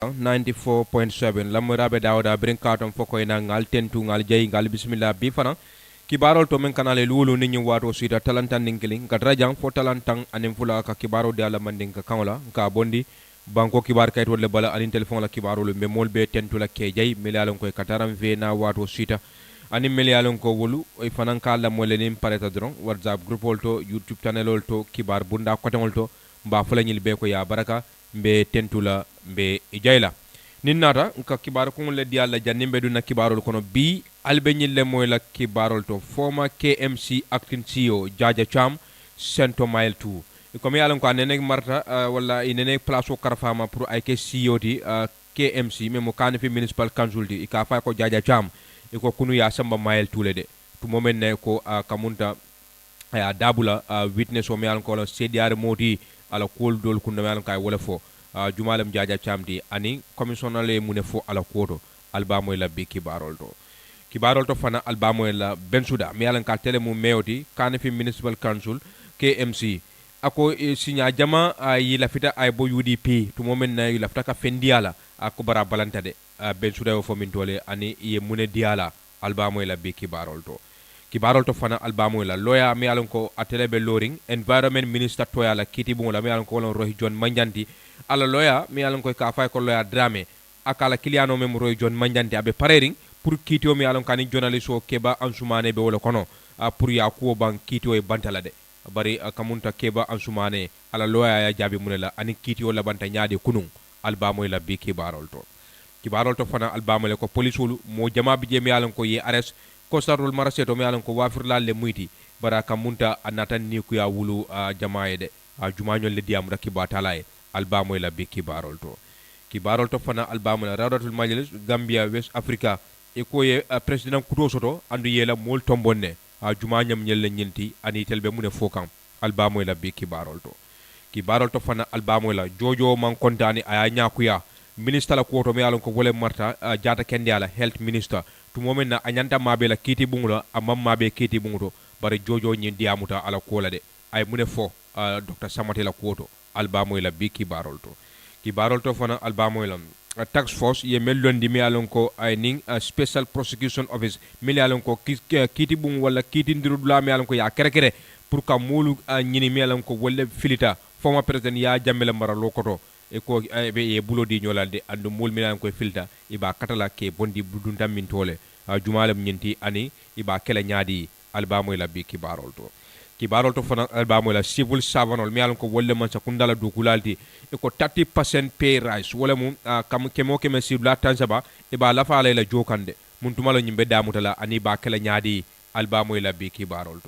94.7 lamurabe dawda brin katon foko ina ngal tentu ngal jey ngal bismillah bi fana kibarol to men kanale lulu ni nyi wato sita talantan ningiling kadrajang fo talantan anim fula ka kibaro de ala mandinka kangola ka bondi banko kibar kayt wala bala anin telephone la kibaro le memol be tentu la ke jey milalon koy kataram ve na wato sita anim milalon ko wolu e fanan kala molenim pareta dron whatsapp group to youtube channel to kibar bunda kotengol to mba fula nyil be ko ya baraka mbe tentula mbe ijayla nin nata nka kibar ko le dialla jannimbe duna kibarol kono bi albe nyille moy la kibarol to former KMC acting CEO Jaja Cham sento mile 2 ko mi yalan ko nene marta wala nene place o karfama pour ay ke CEO di KMC memo kan fi municipal council di ka fa ko Jaja Cham ko kunu ya samba mile 2 le de to momen ne ko kamunta aya dabula witness o mi yalan ko la sediare moti ala kol dol kunna malan kay wala fo jumalem Jaja Chamdi ani commissioner le mune fo ala koto albamo la bi kibarol to fana albamo la bensuda mi yalan ka tele mu mewti kan fi municipal council KMC ako signa jama yi la fita ay bo UDP to momen na yi la fita ka fendiala ako bara balanta de bensuda fo min tole ani ye mune diala albamo la bi kibarol to fana albamo la loya mi alon ko atelebe loring environment minister to yala kiti bu la mi alon ko lon rohi John Manjanti ala loya mi alon ko ka fay ko loya drame akala kiliano mem rohi John Manjanti abe parering pour kiti o mi alon kan journalist o keba ansumane be wala kono pour ya ko ban kiti o e bantala de bari kamunta keba ansumane ala loya ya jabi munela ani kiti o la banta nyaade kunun albamo la bi kibarol to fana albamo le ko police mo jama bi je mi alon ko ye arrest ko sarol maraseto mi alan ko wafirla le muyti bara kamunta anatan ni ku ya wulu jamaaye de jumañol le diam rakiba talaye albamo la bi kibarol to fana albamo la rawdatul majlis Gambia West Africa e ko ye president kuto soto andu yela mol tombonne jumañam nyel le nyenti ani telbe mune fokam albamo la bi kibarol to fana albamo la jojo man kontani aya nyakuya ministre la ko to mi alan ko wole marta jata kendi ala health minister tu momen na anyanta mabe la kiti bungula amam mabe kiti bunguto bare jojo nyi diamuta ala kola de ay mune fo dr samate la koto albamo la bi kibarol to fana albamo la tax force ye mellondi mi alon ko ay ning special prosecution office mi alon ko kiti bung wala kiti ndirudula mi alon ko ya kere pour ka mulu nyini mi alon ko wolle filita former president ya jammela mara lokoto e ko e bulodi ñolalde andu mul milan koy filta iba katala ke bondi budun tammin tole jumalem ñenti ani iba kala ñaadi albamo la bi kibarol to fana albamo la civil savanol mi alon ko wolle man sakundala dukulalti e ko 30% pay rise wala mu kam kemo keme sibla tansaba iba la faale la jokande mun tumalo ñimbe damutala ani ba kala ñaadi albamo la bi kibarol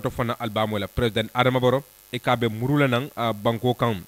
to fana albamo la president Adama Barrow e kabe murula nan banko kan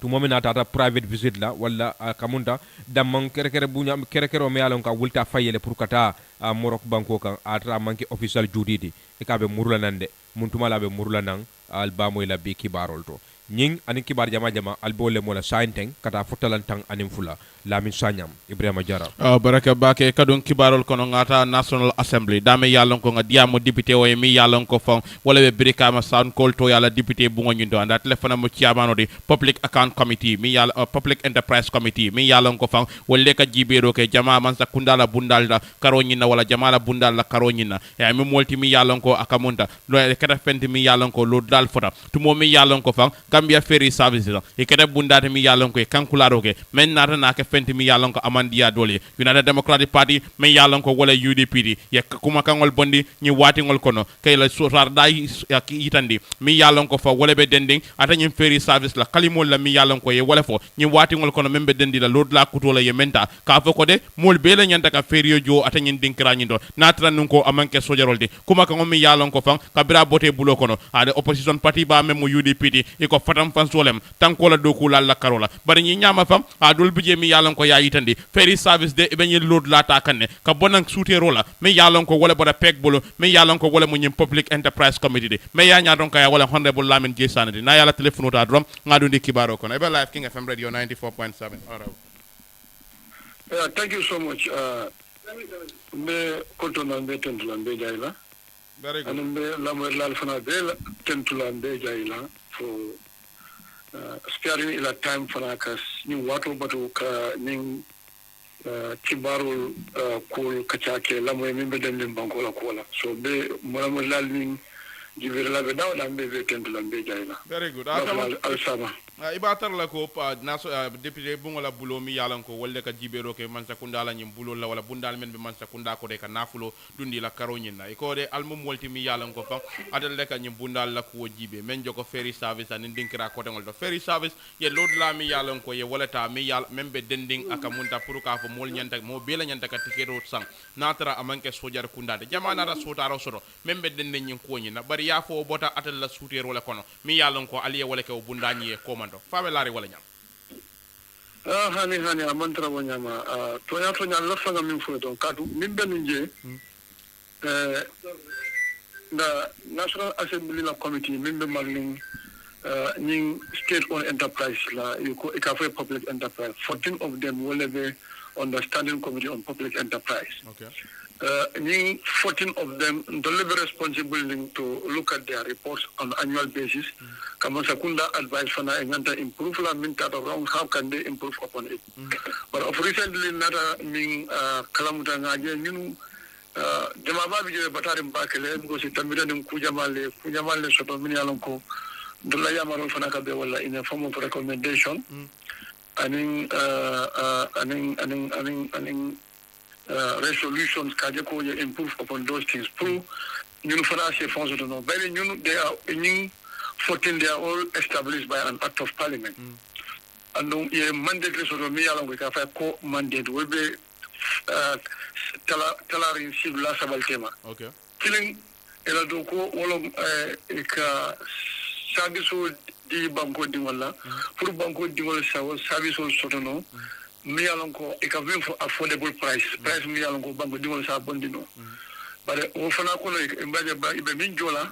tu momina tata private visit la wala kamunta damman kere bunya kere o me alon ka wulta fayele pour kata morok banko kan atra manki official judidi e kabe murula nande muntuma la be murula nan albamo la bi kibarol to nying ani kibar jama albole mola sainteng kata fotalan tang anim fula Lamin Sanyam Ebrima Jarra baraka bake kadon kibarol kono ngata National Assembly dame yalon ko ngadiamo député o mi yalon ko fon wala be brikama sound call to yala député bu ngonyindo anda telefona mo ciamano di Public Account Committee mi yala Public Enterprise Committee mi yalon ko fon wolle ka jibero ke jama man sa kundala bundal da karonyina wala jama bundal la karonyina e mi molti mi yalon ko akamunta do e kata fenti mi yalon ko lo dal fota tumo mi yalon ko fon Gambia Ferry service e kata bundate mi yalon ko e kankularo ke men nata na ke fenti mi yalon ko amandiya dole United Democratic Party men yalon ko wala UDP ye kuma kangol bondi ni wati ngol kono kay la sorar day yitandi mi yalon ko fa wala be dending ata nyim ferry service la kalimol la mi yalon ko ye wala fo ni wati ngol kono membe dendi la lord la kutola ye menta ka fo ko de mol be la nyanta ka ferry jo ata nyin dinkra nyindo natra nun ko amanke sojarolde kuma kangol mi yalon ko fa kabira bote bulo kono ade opposition party ba memo UDP e ko fatam fan solem tanko la doku la karola bari ñi ñama fam adul bije mi yalon ko ya yitandi ferry service de be ñi load la ta kanne ka bonan soutero la mi yalon ko wala boda pek bolo mi yalon ko wala mu ñim Public Enterprise Committee de me ya nya don ka ya wala honorable Lamin Jesane na yala telephone ta drum ngadu ndi kibaro kono e be live King FM radio 94.7 alright. Thank you so much me kontona be tentulan be jayla very good and be lamwe lal fana be tentulan be jayla for sparing ila time fana ka ni wato bato ka ning kibarul kul kachake la moy min be den banko la kola so be mo lal ning jibirla be daw lambe be tendu lambe jayla very good al-sama ibatar la ko député bungola bulo mi yalan ko wolde ka jibero ke man sakunda la nyim bulo la wala bundal men be man sakunda ko de ka nafulo dundi la karo nyina e ko de almum wolti mi yalan ko fa adal de ka nyim bundal la ko jibe men joko ferry service an dinkira ko tengol do ferry service ye lord la mi yalan ko ye wala ta mi yal membe dending aka munta pour ka fo mol nyanta mo bela nyanta ka tikero sang natara amanke sojar kunda de jamana ra sotaro soto membe dending nyin ko nyina bari ya fo bota atal la suter wala kono mi yalan ko aliye wala ke bundani e ko fabe laari wala ñam hani amantra wonyama tonya la fanga min fo don kadu min benu je the National Assembly la committee min be magning ning state owned enterprise la ko ikafe public enterprise 14 of them will be on the standing committee on public enterprise okay 14 of them deliver responsible to look at their reports on annual basis. Kama Sakunda advice fana enganta improve la minta around how can they improve upon it. But of recently nata ming kalamuta ngaje nyunu jamaba bije batari mbakele because itamira nim kujamale soto mini alonko dola yamaro fana ka be wala in a form of recommendation. Aning resolutions kaje ko improve upon those things. Prove you fana se fonds to know. By they are in 14 they are all established by an act of parliament. And a mandate sort of me along with a co mandate will be talarin civil sabaltema. Okay. Killing eladoko all of service di banko dingola pour banko dingola service sotono mi alonko e ka vin for affordable price mi alonko banko dingola sa bondino bare o fana ko no e mbaje ba ibe min jola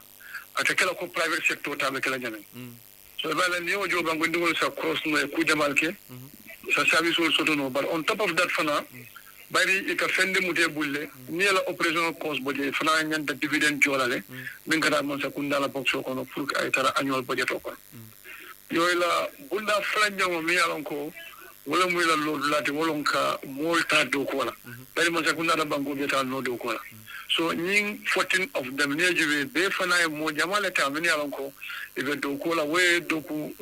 atakela ko private sector tabe kala nyamen so bala ni o jo banko dingola sa cross no e ku jamal ke sa service sotono but on top of that fana bari e ka fende mute bulle ni la operational cost budget fana nyanta dividend jola le min kada mon sa kundala box ko no pour ay tara annual budget ko yoyla bunda franjango mi alonko wala muy la lord lati wolonka molta do kola bari mo sakunda da bango beta no do kola so ning 14 of them ne jibe be fana mo jamale ta mi alonko e be do kola we doku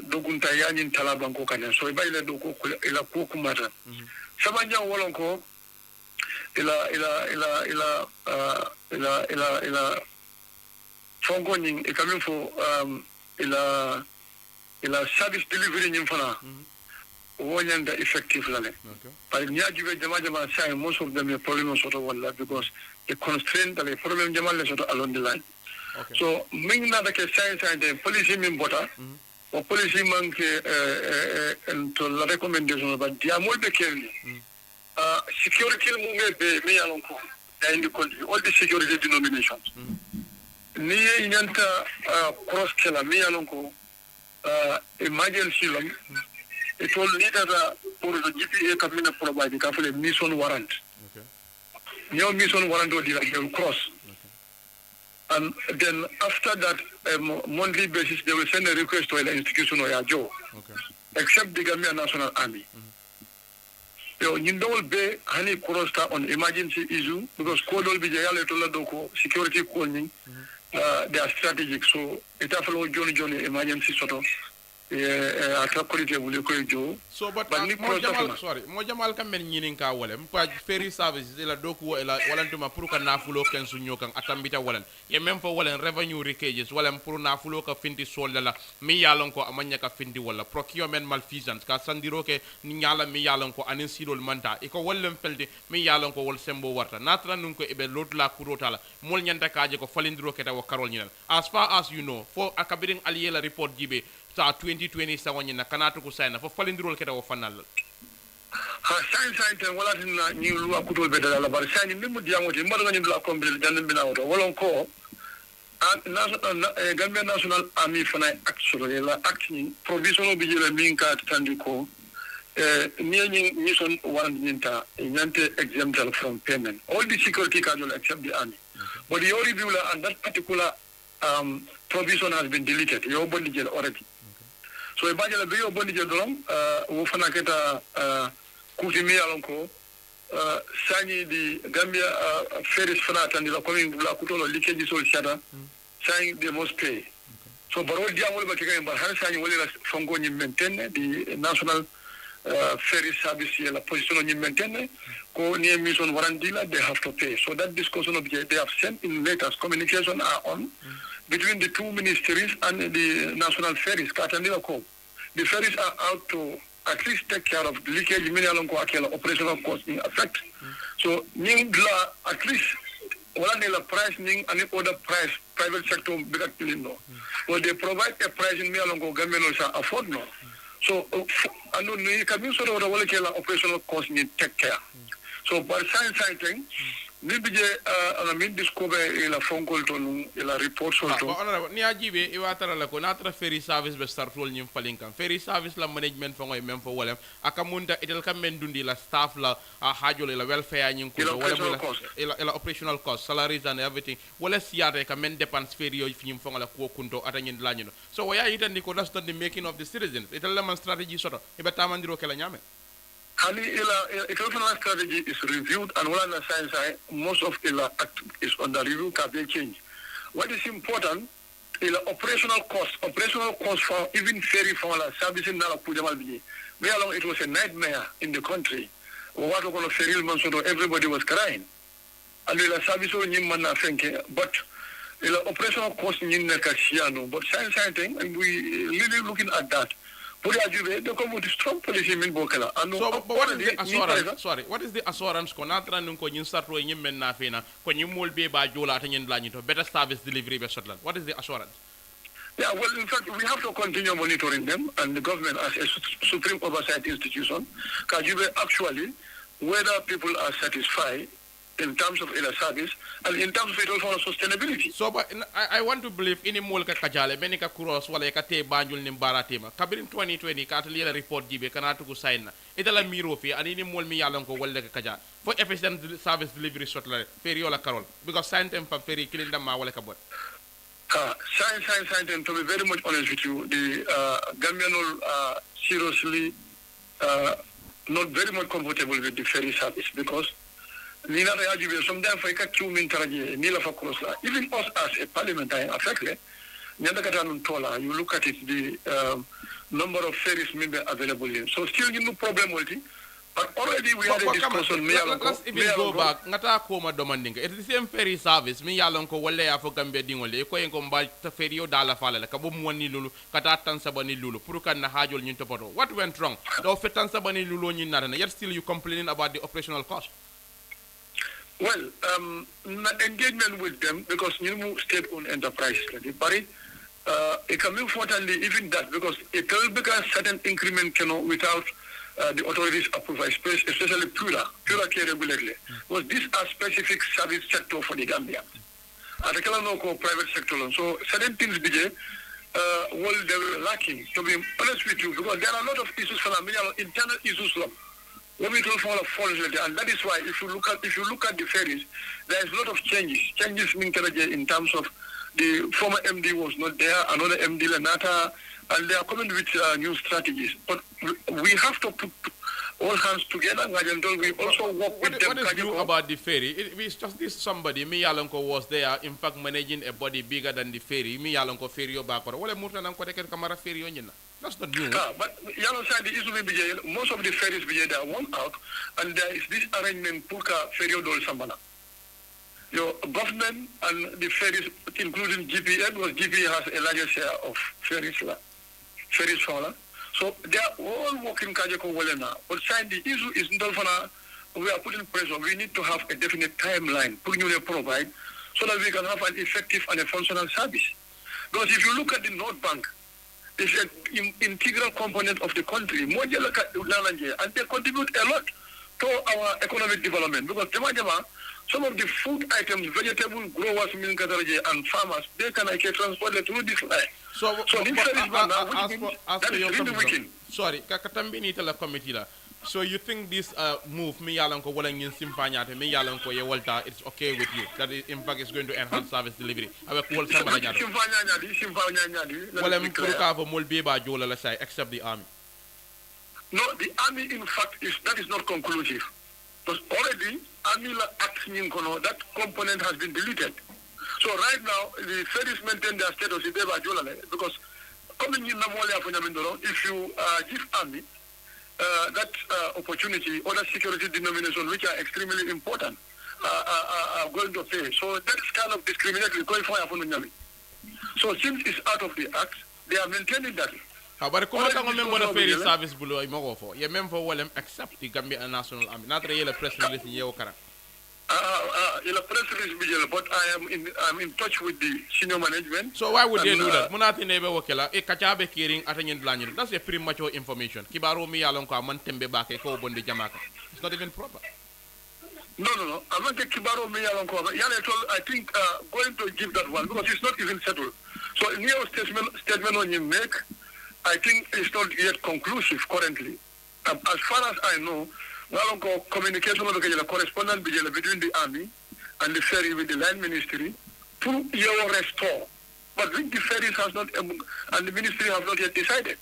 dokunta yanin tala banko kanya so e bayle doku ila ko kumata sabanja wolonko ila fonko ning e kamin fo ila service delivery ning fana wonyanda effective lale par nyajibe jama say most of them problem sort of wala because the constraint the problem jama le sort of along the line so ming na da ke science and policy min bota o policy man ke to la recommendation but diamol be kerni security mu be me alon ko in the country all the security denominations ni nyanta cross kela mi alon ko emergency lam it all needed for the GPA coming provide ka fele mission warrant your mission warrant or the cross and then after that monthly basis they will send a request to the institution or your job except the Gambia National Army you don't be honey cross on emergency issue because code will be jayale to la security calling they are strategic so it have follow Johnny emergency sort of so but mo jamal kam men nyinin ka wala mpa ferry service ila doku ila walantuma pour ka nafulo ken sunyo kan atambita walan ye même fo walan revenue leakages wala pour nafulo ka finti solala mi yalon ko amanya ka finti wala procurement malfeasance ka sandiro ke nyala mi yalon ko anin sidol manta e ko wallem felti mi yalon ko wol sembo warta natra nun ko ebe lot la kurotala mol nyanta kaaje ko falindiro ke taw karol nyinal as far as you know for akabirin aliyela report jibe sa 2020 sa wanyina kanatu ko sayna fo falindirol keta wo fanal ha science wala tin ni lu akutol be dala bar sani mimu diamote mbar ngani lu akombil dan bina woto wolon ko Gambia National Army fana actually la acting provisional bi jele min ka tandiko ni son warrant ninta nyante exempted from payment all the security casual except the army but the review and that particular provision has been deleted. Your body jail already. So imagine a bio body jail drum, Wofanaketa Kutimi Alonko, Sani the Gambia Ferry Fanat and the coming Blakutolo leakages all shatter, saying they must pay. So Baro Diamol Batigan, but Hansani will from going to maintain the national ferry service here, la position on maintain, go near mission warandila, they have to pay. So that discussion of they have sent in letters, communication are on between the two ministries and the national ferries, Katandila Co. The ferries are out to at least take care of leakage, many along operational costs in effect. So, at least one price ning and other price private sector bigger no. Well, they provide a price in me along government afford no. So, I know you can sort of the operational cost need take care. So, by science thing. Maybe I mean discover a phone call to a report. Niajibe, Iwatara la Conatra ferry service be start rolling Palinka. Ferry service la management for my member Willem. Akamunda it'll come mendundi la staff la hajo la welfare and operational cost, salaries and everything. Well, let's see I recommend depends ferry if you from la Kuokunto at an Lanino. So why are you then that's not the making of the citizens? It'll lemon strategy sort of Ibetamandro Kelanyame. Hali ila strategy is reviewed and one of the science most of ila act is under review can be changed. What is important ila operational cost for even ferry for la servicing na pujamal biji. Where along it was a nightmare in the country. What we ferry man so everybody was crying. And ila service o nyimman na fenke but ila operational cost nyinna kashiano but science thing and we really looking at that. So, but what is the assurance? Sorry, what is the assurance? Konatra nunko yin start ro yin men na fena. Kon yin mol be ba jola ta yin lanito better service delivery be Scotland. What is the assurance? Yeah, well, in fact, we have to continue monitoring them, and the government as a supreme oversight institution can actually whether people are satisfied in terms of ila service and in terms of it also sustainability. So, but I want to believe in molka kajale benika kuros wala kate banjul nim baratema. Kabirin 2020 katali la report jibe kanatu ku sign na. Itala miro fi ani ni mol mi yalan ko wala kaja. For efficient service delivery shortly ferry wala carol because sign them for ferry killing them ma wala kabot. Sign them to be very much honest with you. The Gambian seriously not very much comfortable with the ferry service because Nina Rajiv, sometimes I cut 2 minutes, Nila Fakosa, even us as a parliamentarian, affected, Nyandakatan Tola, you look at it, the number of ferries maybe available here. So, still, you no problem with it. But already we had a discussion. Let's even go back. Ngata koma domandinga. It's the same ferry service. Me yalonko wale ya for Gambia dingole. Eko yenko mbal ta ferry o dala fala la. Kabo mwani lulu. Kata tansabani lulu. Purukan na hajol nyinto poto. What went wrong? The tansabani lulu nyin narana. Yet still you complaining about the operational cost. Well, engagement with them because new state-owned enterprise, but it can be importantly even that because it will become certain increment, without the authorities approval, especially Pura care regularly. Because these are specific service sector for the Gambia. At the Kalanoko private sector, so certain things begin. Well, they were lacking. To be honest with you, because there are a lot of issues for internal issues. Let me fall and that is why if you look at the ferries, there is a lot of changes. Changes mean in terms of the former MD was not there, another MD Lanata, and they are coming with new strategies. But we have to put all hands together. We also work with them. What is new about the ferry? It's just this somebody. Me Yalonko was there, in fact, managing a body bigger than the ferry. Me Yalonko ferry o back or what a mutan and quite camera ferry on. That's not new. But Yalon said the issue most of the ferries they are worn out, and there is this arrangement Puka ferry dol Sambana. Your government and the ferries, including GPN, because GP has a larger share of ferries. So they are all working Kajako Welena. But the issue is not we are putting pressure. We need to have a definite timeline provide so that we can have an effective and a functional service. Because if you look at the North Bank, it's an integral component of the country. And they contribute a lot to our economic development. Because some of the food items, vegetable growers, and farmers, they can transport it through this line. So this is really wicked. Sorry, Kakatambini tell a committee la. So you think this move, me yalanko wala ngin simpanyate, me yalanko ye walta, it's okay with you? That is, in fact is going to enhance service delivery. Awe kuwal sambala nyato. Simpanyanyadi. Wala mpuruka for mulbi ba jola la say except the army. No, the army in fact that is not conclusive. Because already army acts that component has been deleted. So right now the Ferries maintain their status because coming in if you give army that opportunity, other security denominations which are extremely important are going to pay. So that is kind of discriminatory going for Nyami. So since it's out of the act, they are maintaining that. But come on, member of Ferry service below I mogo for. Your member will accept the Gambia National Army. Not really press release in Yokara. Press release, but I'm in touch with the senior management. So why would they do that? Munati nebe wakela e kachabe kiring atanyen blanyo. That's a premature information. Kibaro mi alonko man tembe bake ko bondi jamaka. It's not even proper. No. I'm not Kibaro mi alonko. I think going to give that one because it's not even settled. So new statement on you make, I think it's not yet conclusive currently. As far as I know, communication with the correspondence between the army and the ferry with the land ministry to your restore. But which the ferries has not and the ministry have not yet decided.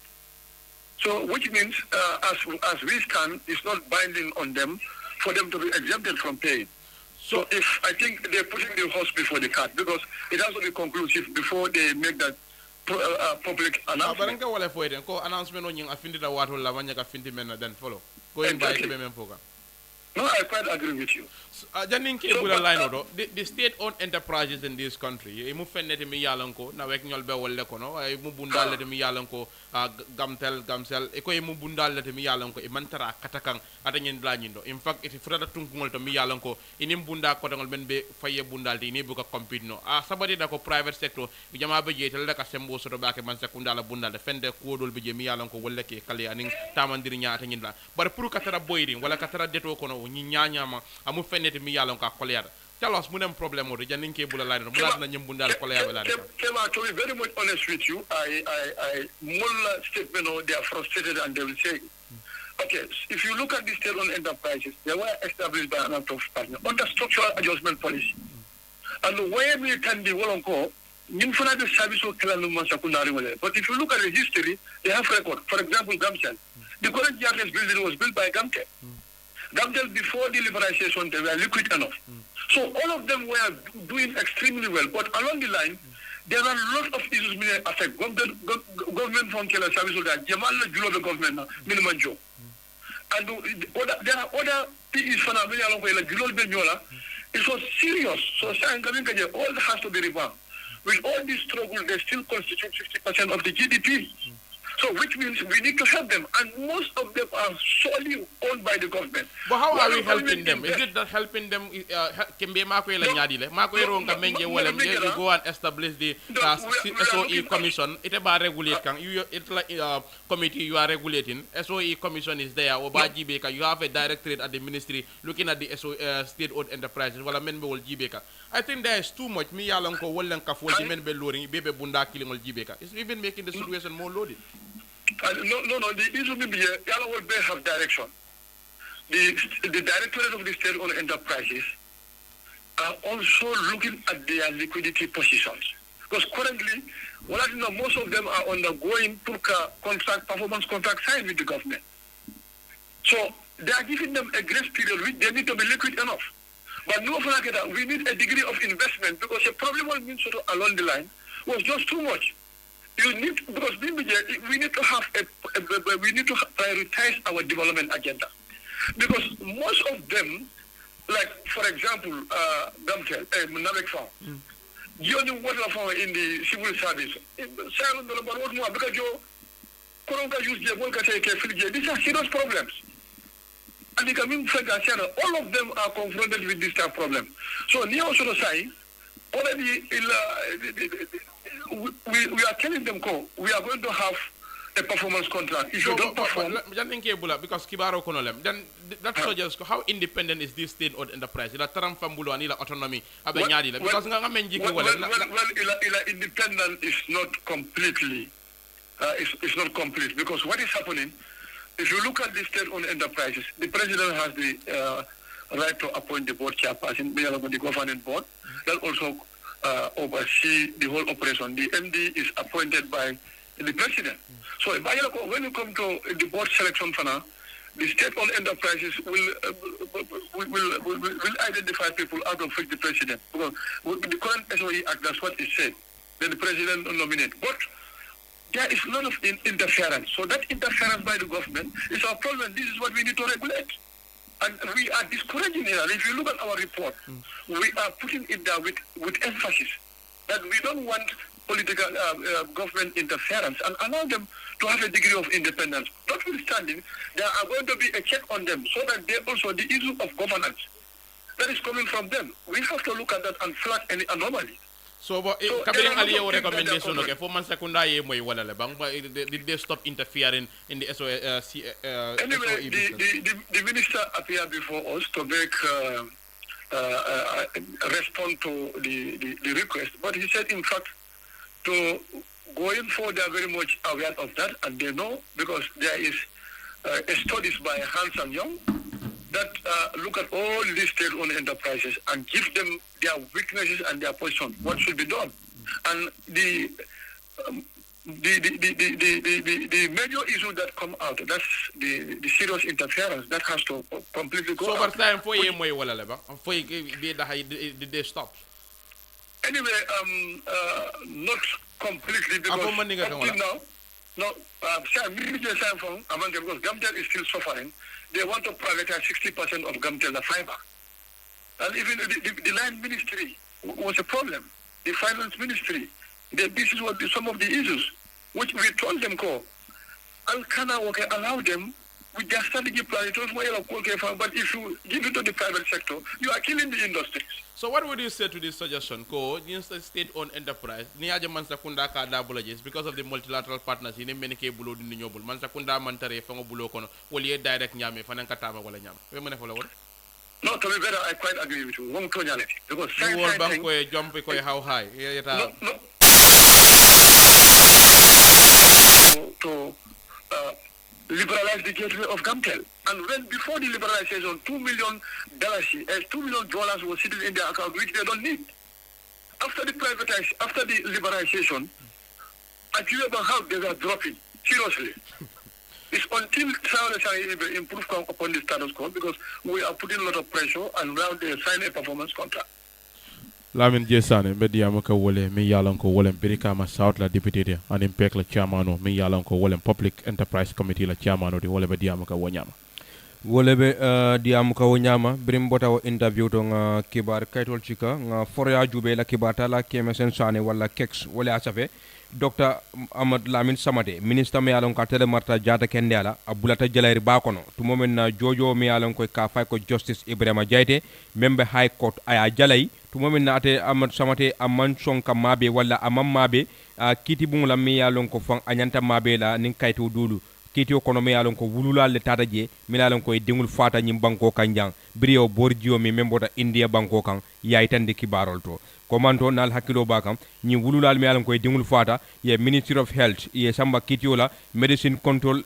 So which means as we stand, it's not binding on them for them to be exempted from pay. So if I think they're putting the horse before the cart because it has to be conclusive before they make that public announcement. Announcement on yung afindi da wato la wanya ka findi men then follow. Going by the program. No, I quite agree with you. The state-owned enterprises in this country, imu fennete mi yalanko na wek nyol be wolle kono ay mu bundal lete mi yalanko gamsel e ko imu bundal lete mi yalanko e mantara katakang atanyen blanyindo. In fact, it frada tunkungol to mi yalanko inim bunda ko tangol ben be faye bundal ni buka compete no. Sabadi da ko private sector jama be jetel da ka sembo soto bake man sekundala bundal fende ko dol be je mi yalanko wolle ke kale aning tamandiri nyaata nyinda. Bar pour katara boyring wala katara deto kono ñi ñañama amu fennete mi yalon ka colère tell us mu dem problème o de janin ke bula la no mu na ñim bundal colère la Kema, to be very much honest with you, I mulla statement they are frustrated and they will say okay, if you look at the state-owned enterprises, they were established by an act of parliament under structural adjustment policy. And where we can be well on call, but if you look at the history, they have record. For example, Gamtel. The current Jarra's building was built by Gamtel. Gamtel, before the liberalization, they were liquid enough. So all of them were doing extremely well. But along the line, there are a lot of issues that affect government from Kela service that Jamal Julo the government minimum job. And there are other PEs for Julo. It was serious. So all has to be revamped. With all this struggle, they still constitute 50% of the GDP. So which means we need to help them. And most of them are solely owned by the government. But how are we helping them? Is it that helping them can be you go and establish the SOE commission? It's about regulating. It's like committee you are regulating. SOE commission is there. You have a directorate at the ministry looking at the state-owned enterprises. I think there is too much. It's even making the situation more loaded. No. The issue will be Yala will have direction. The directorate of the state-owned enterprises are also looking at their liquidity positions. Because currently, most of them are undergoing performance contract signed with the government. So they are giving them a grace period which they need to be liquid enough. But no, we need a degree of investment because the problem along the line was just too much. We need to prioritize our development agenda because most of them, like for example, Gamtel, Navek Farm, you only water farm in the civil service. Because these are serious problems. And all of them are confronted with this type of problem. So Neo Sodosai already we are telling them we are going to have a performance contract. If you don't perform, because Kibaro Konolem, then that suggests how independent is this state-owned enterprise? Ila taram fambulo anila autonomy abenyadi because independent is not completely. It's not complete because what is happening? if you look at the state-owned enterprises, the president has the right to appoint the board chairperson, the governing board, that also oversee the whole operation. The MD is appointed by the president. So when you come to the board selection for now, the state-owned enterprises will identify people out of which the president, because with the current SOE Act, that's what it said, that the president will nominate. But there is a lot of interference. So that interference by the government is our problem. This is what we need to regulate. And we are discouraging it. And if you look at our report, we are putting it there with emphasis that we don't want political government interference and allow them to have a degree of independence. Notwithstanding, there are going to be a check on them so that they also, the issue of governance that is coming from them, we have to look at that and flag any anomaly. So, kabilang aliyo recommendation okay for man sekunda ye moy wala le bang did they stop interfering in the anyway the minister appeared before us to make respond to the request, but he said in fact to going forward they are very much aware of that and they know because there is studies by Hans and Young that look at all these state-owned enterprises and give them their weaknesses and their position, what should be done. And the major issue that come out, that's the serious interference that has to completely go out. So what time for you did they stop? Anyway, not completely because until now, because Gambia is still suffering. They want to privatize 60% of Gamtel, the fiber. And even the land ministry was a problem. The finance ministry, this is what some of the issues, which we told them, allow them with their strategy plan. It was well, but if you give it to the private sector, you are killing the industries. So what would you say to this suggestion? State-owned enterprise, because of the multilateral partners, in many cases, Mansakunda Mantare, Fangobulo, Wolie direct Yami, Fanankatama, wala Nyam. No, to be better, I quite agree with you. Wrong tonality. Because jump how high? To liberalize the gateway of Gamtel. And when before the liberalization, $2 million was sitting in their account, which they don't need. After the liberalization, I tell you about how they are dropping. Seriously. It's until travelers improve upon the status quo because we are putting a lot of pressure and now they sign a performance contract. Lamin jesane media maka wole mi yalan ko wolem birika ma south la deputy and impek la chairmano mi yalan ko wolem public enterprise committee la chairmano di wole media maka wonyama wole be diam ka wonyama brim bota o interview to nga kibar kaytol chika nga forya jube la kibata la kemesen sane wala kex wala asafe Dr. Ahmad Lamin Samate, Minister me alon ka tele marta jata kendela abulata jalairi bakono to moment na jojo me alon ko ka fay ko Justice Ebrima jaite membe High Court aya jalai to moment na ate Ahmad Samate amman sonka mabe wala amam mabe kiti bungla me alon ko fang anyanta mabe la nin kayto dulu kiti o kono me alon ko wulula le tata je me alon ko dingul fata nyim banko kanjang brio borjio mi membota India banko kan yaitande kibarol to komanto nal hakilo bakam ni wululal mi alam koy dingul fata ye Ministry of Health ye samba kitiola Medicine Control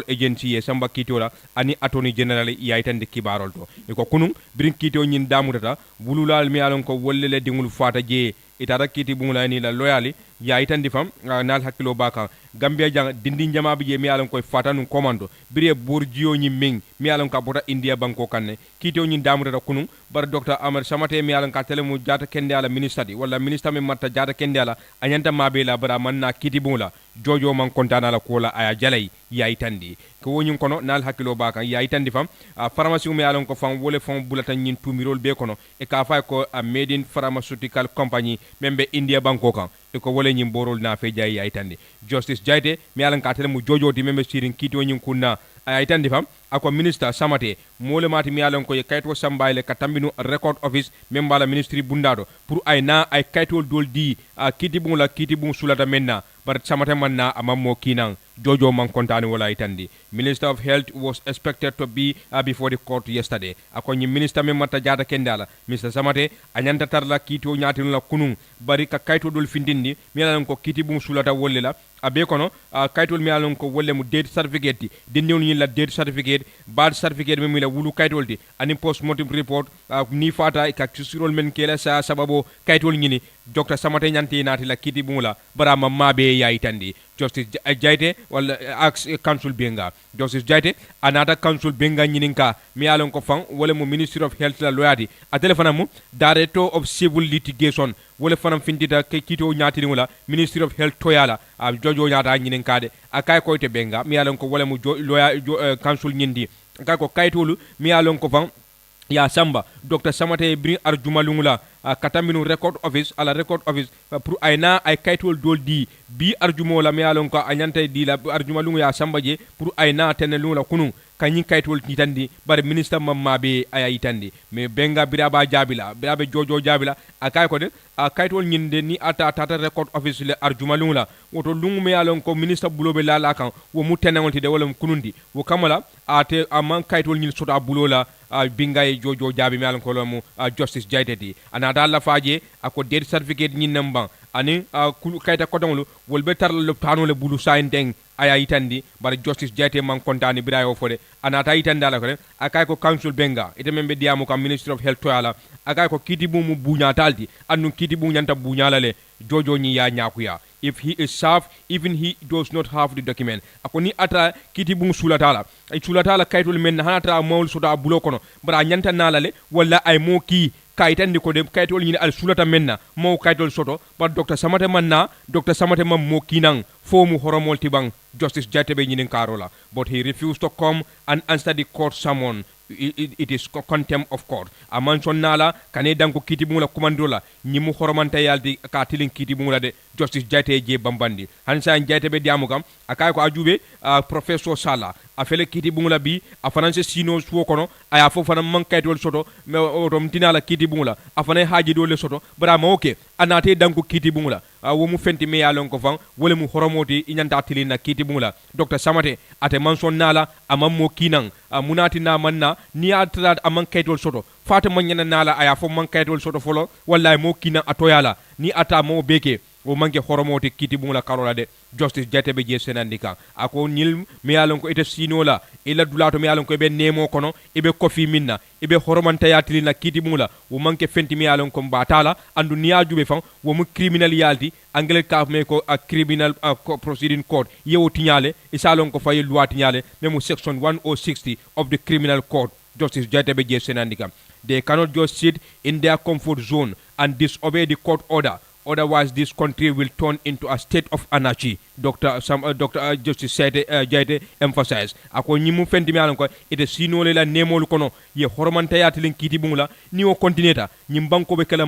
Agency ye samba kitiola ani Attorney General ye aytande kibarol to e ko kunum brin kitio nyin damutata wululal mi alam ko wollele dingul fata je itara kiti bungula ni la loyali ya aytandi fam nal hakilo bakam Gambia jang dindi jama bi je mi alam koy fata nun komando bire borjio nyi ming mi alam ka bota India banko kanne kitio nyin damutata kunum bar Dr. Ahmad Samate mi alam ka telemu jata kende ala ministadi wala minister mi matta jata kende ala anyanta mabela bara manna kiti bungula jojo man kontana la kola aya jalay yayi tandi ko wonyum kono nal hakilo baka yayi tandi fam pharmacie mi alon ko fam wole fam bulata nyin tumirol be kono e ka fay ko made in pharmaceutical company membe India banko kan e ko wole nyim borol na fe jayi yayi tandi Justice Jaite mi alan ka telemu jojo di membe sirin kiti wonyum kunna aya tandi fam ako minister Samate mole mati mi alon ko e kayto sambayle ka tambinu record office membala ministry bundado pour ay na ay kaytol dol di kiti bungula kiti bung sulata menna bar samate manna amammo kinan jojo man kontani wala itandi. Minister of Health was expected to be before the court yesterday. Akonyi minister me mata jata kendala Mr. Samate anyanta tarla kito nyati la kunun bari ka kayto dol findindi mi ala ko kiti bum sulata wolle la abe kono kaytol mi ala ko wolle mu date certificate dinnew ni la date certificate bad certificate mi la wulu kaytol ti ani post mortem report ni fata ka susirol men kela sa sababo kaytol ni Dr. Samate nyanti nati la kiti bum la bara mabe ya itandi Justice Jaite wala ax council benga Justice Jaite anata council benga nyininka mi ala ko fan wala mu Ministry of Health la loyati a telefona mu Director of Civil Litigation wala fanam findita ke kito nyati wala Ministry of Health toyala jojo nyata nyinin kade akay ko te benga mi yalon ko wala mu council nyindi akay ko kaytolu mi yalon ko fan ya samba Dr. Samate brin arjumalungula kataminu record office ala record office pour ayna ay kaytol dol di bi arjumo la mi yalon ko anyante di la arjumalungu ya samba je pour ayna tenelu la kunu kanyin kaytol titandi bare minister mamma be aya itandi me benga biraba jabila birabe jojo jabila akay ko de kaytol nyinde ni ata tata record office le arjumalungu la woto lungu me yalon ko minister bulobe la kan wo mu tenewonti de wala kunundi wo kamala ate amman kaytol nyin sota bulola binga e jojo jabi me yalon ko lo mu Justice Jaiteti ana dalla faje ako death certificate nyin namba ani kayta kodonglu wolbe tar le tano le bulu sainteng aya itandi bar Justice Jaite man kontani birayo fode anata itandi ala ko akay ko council benga ite membe diamu kam Ministry of Health toyala akay ko kiti bu mu bunya talti annu kiti bu nyanta bunya lale jojo nyi ya nyakuya if he is served even he does not have the document akoni ata kiti bu sulatala ay sulatala kaytul men hanata mawl soda bulo kono bara nyanta nalale wala ay mo ki kayitandi ko de kayitol ñini al sulata menna mo kayitol soto par Dr. Samate manna Dr. Samate mam mo kinan fo mu horomol tibang Justice Jaitebe ñinin karola but he refused to come and answer the court summon. It is contempt of court amanson nala kane danko kiti bumula kumandola nyimu horomanta yaldi ka tilin kiti bumula de Justice Jaite je bambandi hansa Jaite be diamu kam akay ko ajube professor Sala afele kiti bumula bi afananse sino suwo kono aya fo fana man kaytol soto me otom tinala kiti bumula afane haji dole soto bara ma oke anate danko kiti bumula wo mu fenti me yalon ko fan wala mu horomoti inyanta tilina kiti bumula Dr. Samate ate manson nala amam mo kinan munati na manna ni atrat amman kaytol soto fata manyana nala aya fo man kaytol soto folo wallahi mo kinan atoyala ni ata mo beke o manke horomoti kiti bumula karola de Justice Jaitebe je senandika ako nil mi yalon ko ite sinola ila dulato mi yalon ko be nemo kono ibe kofi minna ibe horomanta yatilina kiti bumula o manke fenti mi yalon ko batala andu niya jube fan wo mu criminal yalti anglais ka me ko a criminal proceeding court yewo tinyale isalon ko fay loi tinyale memo section 1060 of the criminal code Justice Jaitebe je senandika they cannot just sit in their comfort zone and disobey the court order. Otherwise, this country will turn into a state of anarchy. Dr. Justice Jaite emphasized. Ako nyimu fendi mi alon ko ite sinole la nemolu kono ye hormanta yatilin kiti bumula ni o kontineta nyimbanko be kala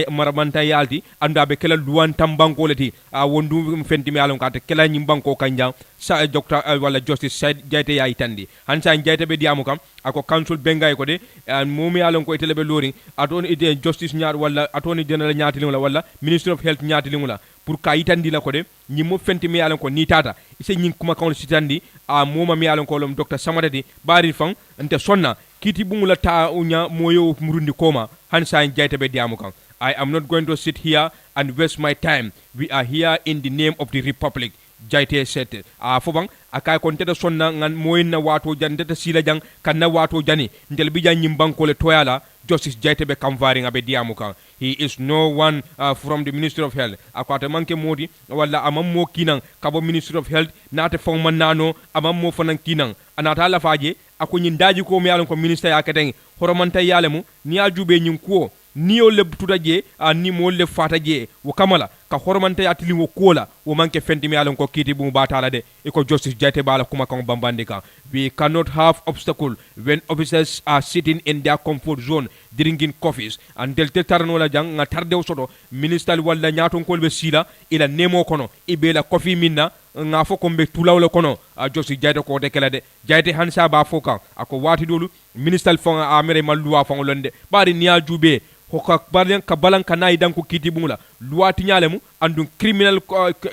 marabanta yalti anda be kala duwan tambanko leti wondu fendi mi alon ko ate kala nyimbanko kanjang sa Dr. wala Justice Jaite ya itandi hansa Jaite be diamu kam ako council bengay ko de momi alon ko ite lebe lori atoni ite justice nyar wala atoni general nyaatilin wala Ministry of Health nyaatilin wala pour ka itandi la ko de nyimo fenti mi alon ko ni tata ise nyin kuma kan sitandi moma mi alon ko lom Dr. Samate di bari fan nte sonna kiti bumula ta unya moyo murundi koma hansa Jaite be diamu kan I am not going to sit here and waste my time. We are here in the name of the Republic. Jaite said fobang akay kon teta sonna ngan moyna wato jan teta sila jang kanna wato jani ndel bi jan nyimbanko le toyala Justice Jaite be kamvaring abe diamu kan he is no one from the Ministry of Health akwata manke modi wala amam mo kinan kabo Ministry of Health nate fon manano amam mo fanan kinan anata la faje ako nyindaji ko mi yalon ko minister ya katen horomanta yalemu ni ajube nyin ko ni o leb tutaje ni mo le fataje wo kamala ka hormante atili wo kola wo manke fenti mi alon ko kiti bu batala de e ko Justice Jaite bala kuma kan bambandika we cannot have obstacle when officers are sitting in their comfort zone drinking coffees and del tarno la jang nga tarde soto minister walla nyaton kolbe sila ila nemo kono ibela coffee minna nga fo kombe tulawle kono Justice Jaite ko de kala de Jaite hansa ba foka ako wati dolu minister fon amere malluwa fon londe bari niya jube hoka balan ka balan kana idan ko kiti bumula luwati nyalemu andun criminal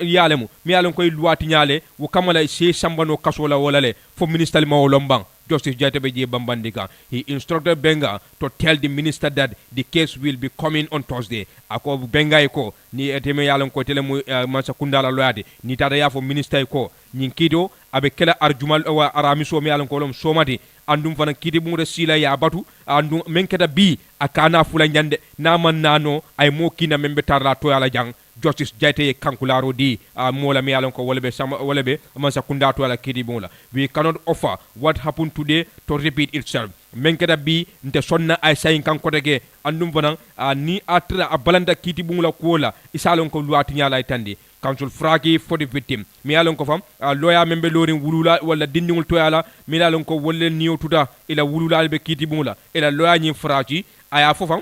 yalemu mi yalon koy luwati nyale wo kamala se sambano kasola wolale fo minister ma wolombang Justice Jaitebeji Bambandika. He instructed Benga to tell the minister that the case will be coming on Thursday. Ako Benga eko ni eteme yalon ko telemu mansa kundala loyade ni tada ya fo minister eko nyinkito abe kala arjumal wa aramiso mi yalon ko lom somati andum fana kiti bunga sila ya batu andum menketa bi akana fula nyande naman nano ay mo kina membe tarla to yala jang Justice Jaite Kankularo di mola mi alon ko wolebe mansa kundato ala kidi bonla. We cannot offer what happened today to repeat itself. Menkeda bi nte sonna ay sayin kankotege andum fana ni atra abalanda kiti bungla kola isalon ko luati nyala itandi. Council fragi for the victim. Mi alon ko fam lawyer membe lorin wulula wala dindingul to yala mi alon ko wolle niyo tuda ila wulula be kiti bungla ila lawyer nyi fragi aya fofam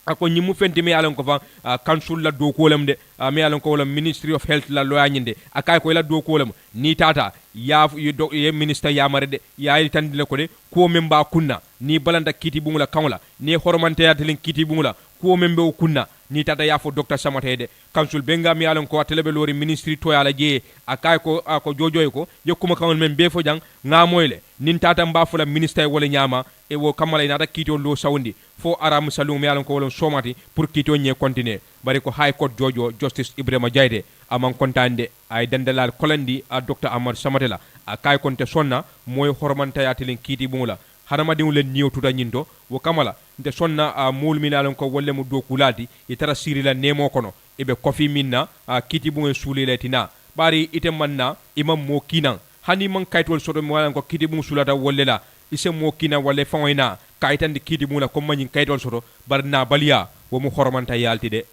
ako nyimu fenti me alon ko fa council la do kolam de me alon ko wala ministry of health la loya nyinde akay ko la do kolam ni tata ya ye minister ya mare de ya tan de ko de ko memba kunna ni balanda kiti bungula kamla ni hormante ya telen kiti bungula ko membe o kunna ni tata ya fo docteur samate de council benga mi alon ko telebe lori ministry to yala je akay ko ako jojoy ko yekuma kamol men be fo jang ngamoyle nin tata mba fula minister wala nyama e wo kamala ina da kiti lo sawndi fo aram salum mi alon ko wala somati pour kiti nye continuer bari ko high court jojo justice Ebrima Jaide amang kontande ay dandalal kolandi a docteur Amar Samatela akay konte sonna moy hormanta ya telen kiti bungula harama diw len niyo tuta nyinto wo kamala nte sonna mul milalon ko wolle mu do kulati itara sirila nemo kono ibe kofi minna kiti bunge sulile tina bari ite manna imam mo kinan hani man kaytol soto mo walan ko kiti bunge sulata wolle la ise mo kinan walle fawoyna kaytandi kiti bunge la ko manyin kaytol soto bar na baliya wo mu hormanta yalti de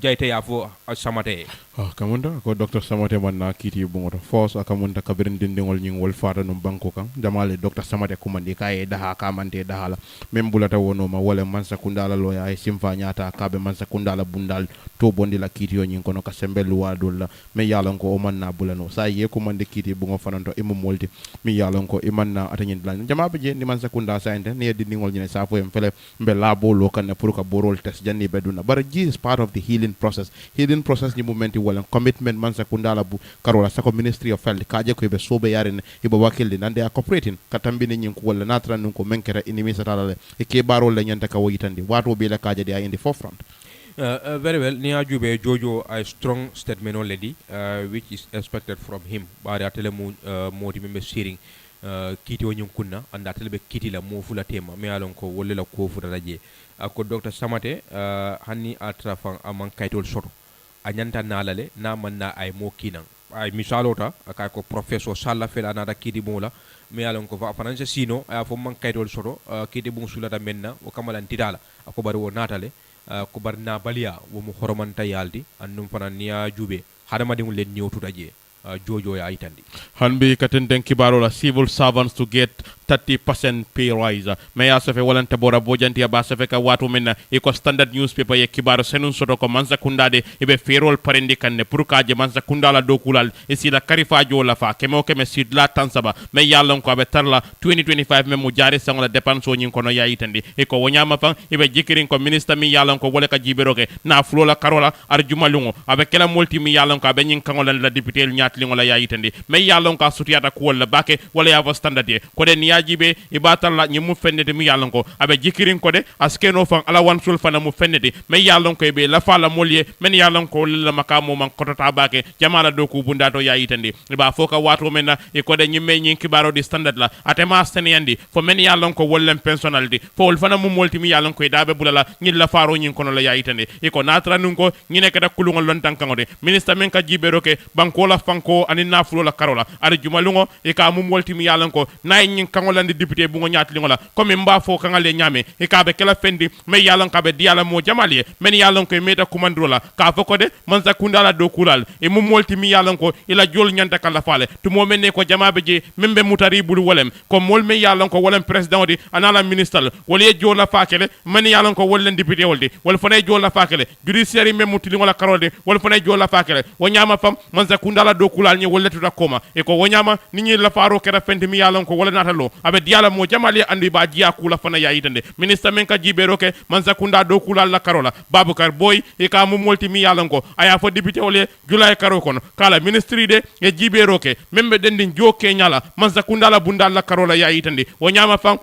jayte ya fo samate kamunda ko docteur Samate manna kiti bungoto force akamunda kabirin dindingol nying wol fata no banko kan jamale docteur Samate kumandi kaye daha kamante dahala mem bulata wono ma wala mansa kundala loya ay simfa nyata kabe mansa kundala bundal to bondi la kiti yo nying kono ka sembelu wadul la me yalon ko o manna bulano sa ye kumandi kiti bungo fananto imu molti mi yalon ko imanna atanyin lan jamabe je ni mansa kunda sa ente ne dindingol nyine sa fo em fele mbe labo lo kan pour ka borol test janni beduna but G is part of the healing process ni momenti wala commitment mansa kundala bu karola sako ministry of health kaje ko be sobe yaren ibo wakilde nande a cooperating katambi ni ko wala natra nun ko menkera inimi satala e ke barol la nyanta ka woyitande wato be la kaje dia in the forefront. Very well. Nia Jube Jojo a strong statement already, which is expected from him. Bari atele moti membe sharing kiti wonyum kunna anda atele be kiti la mo fula tema me alon ko wolle la ko fu daraje ko Dr. Samate hanni atrafan amang kaytol soto anyanta nalale na manna ay mo kinan ay misalota akay ko professeur Salla fela na da kiti mola me alon ko fa fananse sino ay fo man kaytol soto kiti bum sulata menna o kamalan tidala ko bari wo natale ko barna balia wo mu horomanta yaldi annum fanan niya jube hadama dum len nyewtuta je jojo ya itandi hanbi katenden kibaro la civil servants to get 30% pay rise maya safe walante bora bojanti ya basafe ka watu menna iko standard newspaper ye kibaro senun soto ko mansa kundade ibe ferol parendi kanne pour kaje mansa kundala dokulal isida karifa jola fa kemo keme sidla tansaba me yallon ko be tarla 2025 memu jari sangola dépense nyin kono ya itandi iko wonyama fan ibe jikirin ko minister mi yallon ko wole ka jiberoke na flola karola arjuma lungo abe kala multi mi yallon ko be nyin kangola la député nyaat lingola ya itandi me yallon ko sutiyata ko wala bake wala ya standard ye ko den jibe ibatal la nyi mu fennede mi yalon ko abe jikirin ko de askeno fan ala wan sul fana mu fennede me yalon ko be la fala molye men yalon ko la makamo man kotota bake jamala do ko bundato ya yitande ba foka wato mena e ko de nyi me nyi kibaro di standard la atema seniyandi fo men yalon ko wollem personality fo wol fana mu molti mi yalon ko dabe bulala nyi la faro nyi kono la ya yitande e ko natra nun ko nyi ne kada kulungol lon tankangode minister men ka jibero ke banko la fanko ani nafulo la karola ari jumalungo e ka mu molti mi yalon ko nay nyi landi député bu ngo ñaat li ngola comme mba fo kangale ñame e ka be kala fendi me yalon ka be diala mo jamali men yalon ko meta commandro la ka fo ko de man sa kundala do kulal e mu molti mi yalon ko ila jol ñanta kala faale to mo men ne ko jamabe je membe mutari bulu wolem ko mol me yalon ko wolem president di anala ministre wala jola fakele men yalon ko wolen député woldi wala fone jola fakele judiciaire mem mutili ngola karode wala fone jola fakele wo ñama fam man sa kundala do kulal ñi wolle to koma e ko wo ñama ni ñi la faro kera fendi mi yalon ko wala natalo abe diala mo jamali andi ba jiya kula fana ya itande minister men ka jibero ke mansa kunda do kula la karola babukar boy e ka mu molti mi yalanko aya fo député ole julay karo kono kala ministry de e jibero ke membe dendin joke nyala mansa kunda la bunda la karola ya itande wo nyama fam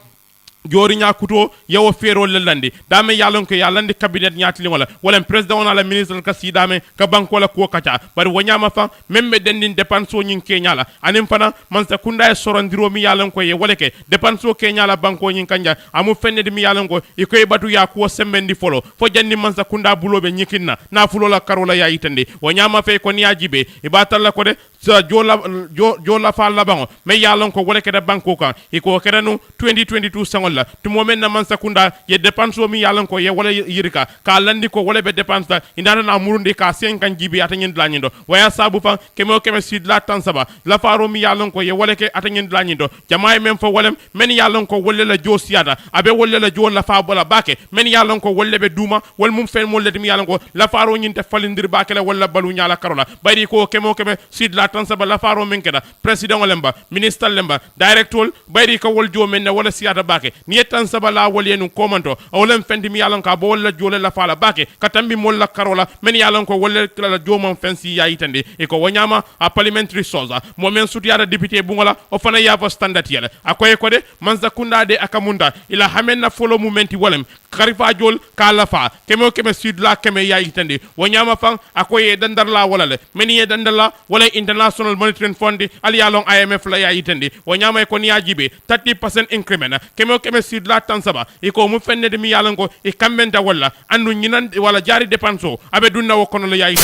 jori nya kuto yawo fero lelandi dame yalon ko yalandi cabinet nyaatli wala president on ala ministre ka si dame ka banko la ko kacha bari wonyama fa membe dendin dépense nyin kenyala anim fana man sa kunda e sorondiro mi yalon ko ye wala ke dépense kenyala banko nyin kanja amu fenne de mi yalon ko e koy batu ya ko sembendi folo fo janni man sa kunda bulobe nyikinna na fulo la karola ya itande wonyama fe ko niajibe e batalla ko de so jola fa labango me yalon ko wala ke de banko kan e ko keranu 2022 sangol la tumo men na man sakunda ye dépense mi yalon ko ye wala yirika ka landi ko wala be dépense ta indana na murundi ka 50 jibi atanyen dlanyindo waya sabu fa kemo sid la tansaba la faro mi yalon ko ye wala ke atanyen dlanyindo jamaay men fo wala men yalon ko wala la jo siada abe wala la jo la fa bola bake men yalon ko wala be duma wal mum fen mo leti mi yalon ko la faro nyinte falindir bake la wala balu nyala karola bari ko kemo sid la tansaba la faro men keda president lemba minister lemba director bari ko wol jo men wala siada bake ni tan sabala wal yenu komanto awlem fendi mi yalon ka bo wala jole la fala bake katambi mol la karola men yalon ko wala la jomam fensi ya itande e ko wanyama a parliamentary soza mo men sutiyada député bungola o fana ya fo standard yele akoy ko de manza kunda de akamunda ila hamenna folo momenti walem karifa jol kala fa kemo sud la keme ya itande wanyama fan akoy dandar la wala le men ye dandala wala international monetary fund ali yalon IMF la ya itande wanyama ko ni ajibe 30% increment kemo sud la tansaba iko mu fenne de mi yalan ko e kambenta wala andu nyinan wala jari dépenso abe dunna wo kono la yayi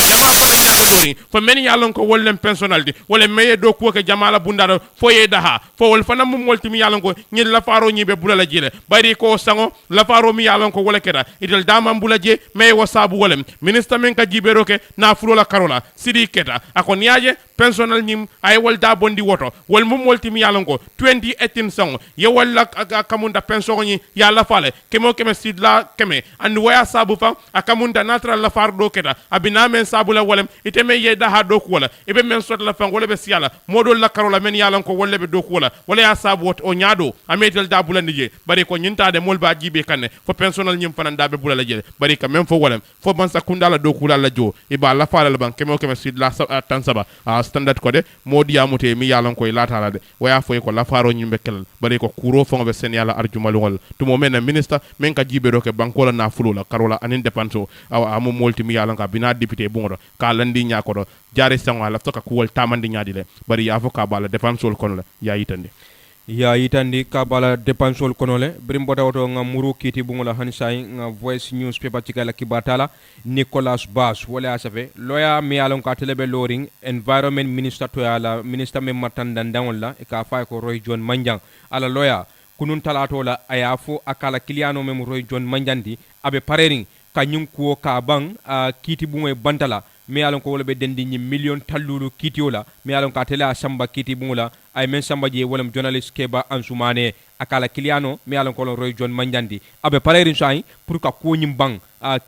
jama fana nyaata doni fo men yalan ko wollem personnalité wala meye do ko ke jama la bundaro fo ye daha fo wol fana mu molti mi yalan ko nyi la faro nyi be bulala jile bari ko sango la faro mi yalan ko wala keda idel dama bulaje meye wasabu wolem ministre men ka jibero ke na fulo la karola sidi keta akon yaaje personnel nyim ay wol da bondi woto wol mu molti mi yalan ko 2018 sango ye wala kamunda pension nyi ya la fale kemo sid la keme and waya sabu fa akamunda natural la far do keta abina men sabu la wolem iteme ye da ha do ko wala ibe men sot la fan wala be siala modol la karola men yalan ko wala be do ko wala ya sabu o nyaado ametel da bulandi je bari ko nyintaade mol ba jibe kanne fo personnel nyim fanan da be bulala je bari ka même fo wolem fo ban sakunda la do ko la jo iba la fala la ban kemo sid la tansaba standard ko de modi amute mi yalan ko latala de waya fo ko la faro nyimbe kel bari ko kuro fo be sen yala arjumalol tumo men ministre men ka jibe do ke banko la na fulo la karola anin depanso amu molti mi yalan ka bina député bungo ka landi nyako do jare sanwa la to ka kuwol tamandi nyaadi le bari ya fo ka bala depansol kono la ya yitandi ka bala dépensol konole brimboda woto nga muru kiti bungola hansai nga voice newspaper cikala kibatala Nicholas Bass wala asafe loya mi alon ka telebe loring environment minister to ala minister me matandan dawla e ka fay ko Roy John Manjang ala loya kunun talato la ayafo akala kiliano mem Roy John Manjandi abe parering kanyum ko ka bang kiti bungoy bantala mi alon ko wala be dendi ni million tallulu kitiola mi alon ka tele samba kiti bungola ay men samba je wolam journalist keba ansumane akala kiliano mi alon ko Roy John Manjandi abe parerin sai pour ka ko nyim bang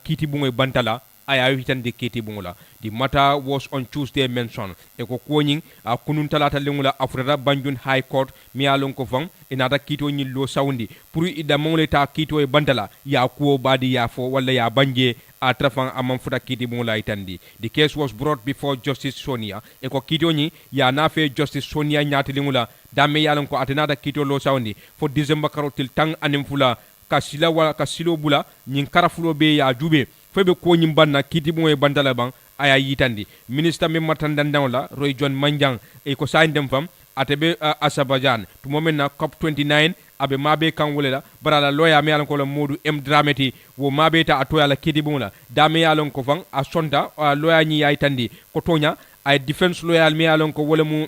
kiti bungoy bantala ay awitande kiti bungola the matter was on Tuesday mentioned e ko koñing kunun talata lengula afrata banjun high court mi alon ko fam inata kito nyillo sawndi pour ida mongle ta kito e bantala ya ko badi ya fo wala ya banje a trafan amam futa kiti bungola itandi the case was brought before Justice Sonia e ko kito ni ya na fe Justice Sonia nyati lengula dame yalon ko atenata kito lo sawndi fo December karotil tang anim fula kasila wala kasilo bula nyin karafulo be ya jube febe ko nyimbanna kiti bungoy bantala bang aya yitandi minister me matandan la Roy John Manjang e ko sayndem fam atebe Azerbaijan to moment na COP29 abe mabe kan wolela barala loya me alon ko la modu dramati wo mabe ta atoya la kiti bungla dame alon ko fam a sonda loya nyi yitandi ko tonya ay defense loyal me alon ko wala mu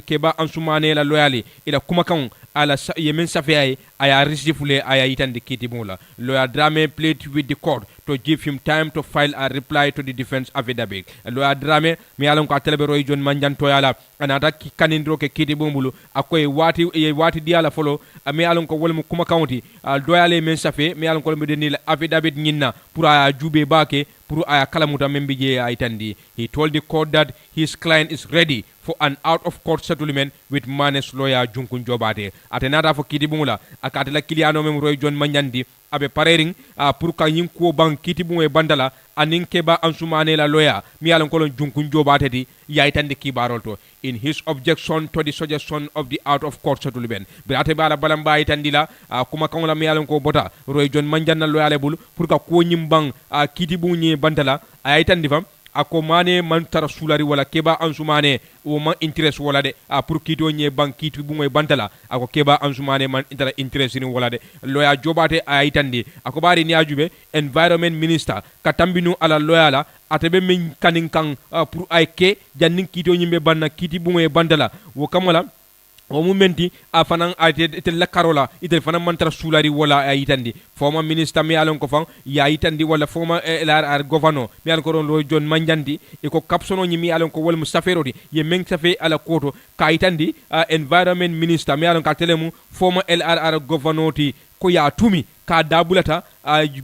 keba ansumane la loyali ila kuma kan ala yemen safiyay aya risifule aya yitandi kiti bungla loya drame played with the court to give him time to file a reply to the defense affidavit loya drame mi alon ko atelebe Roy John Manjan to yala anata kanindro ke kiti bumbulu akoy wati diala folo mi alon ko wala mu kuma county doyale men safe mi alon ko be denil affidavit nyinna pour aya jube bake pour aya kalamuta membije ay tandi he told the court that his client is ready for an out-of-court settlement with Mane's lawyer Junkun Jobate. Atenada for Kitibula, Akatela Kiliano Roy John Manyandi, abe parering pour ka yin ko ban Kitibu e bandala anin keba ansumane la lawyer mi alon kolon Junkun Jobate di yaitande kibarolto in his objection to the suggestion of the out-of-court settlement. Berate bala balamba itandila kuma kangla mi alon ko bota Roy John Manjanna lawyer lebul pour ka ko nyimbang Kitibu ni bandala ayitandi fam ako mane man tara sulari wala keba ansumane o man interest wala de pour kito nye ban kitu bu moy bantala ako keba ansumane man intara interest ni wala de loya jobate ayitandi ako bari ni ajube environment minister katambinu ala loya la atebe min kanin kan pour ay ke jannin kito nyimbe banna kiti bu moy bantala wo kamala o mumenti afanan ite la karola ite fanan mantara sulari wala ayitandi former minister mi alon ko fan ya ayitandi wala former LRR governor mi alon ko ron lo John Manjandi e ko kapsono nyi mi alon ko wol musaferoti ye men safe ala koto ka ayitandi environment minister mi alon ka telemu former LRR governor ti ko ya tumi ka dabulata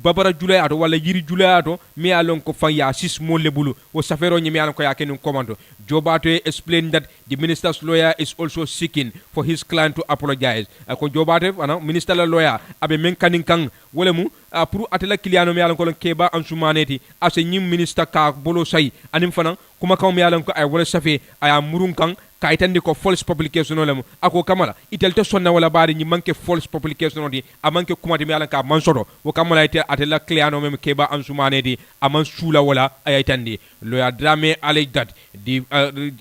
babara julayato wala yiri julayato mi alon ko fan ya sis mo lebulu o safero nyi mi alon ko ya kenun commando Jobato explained that the minister's lawyer is also seeking for his client to apologize ko Jobato ana minister la lawyer abe men kanin kan wala mu pour atela kiliano mi alon ko keba ansumaneti ase nyim minister ka bolo say anim fana kuma kaw mi alon ko ay wala safe aya murun kan kaitandi ko false publication olem ako kamala itelte sonna wala bari ni manke false publication odi amanke kuma de mi alon ka mansodo wo kamala ite atela cliano mem keba ansumaneti aman sula wala ayitandi lawyer Drame alleged that the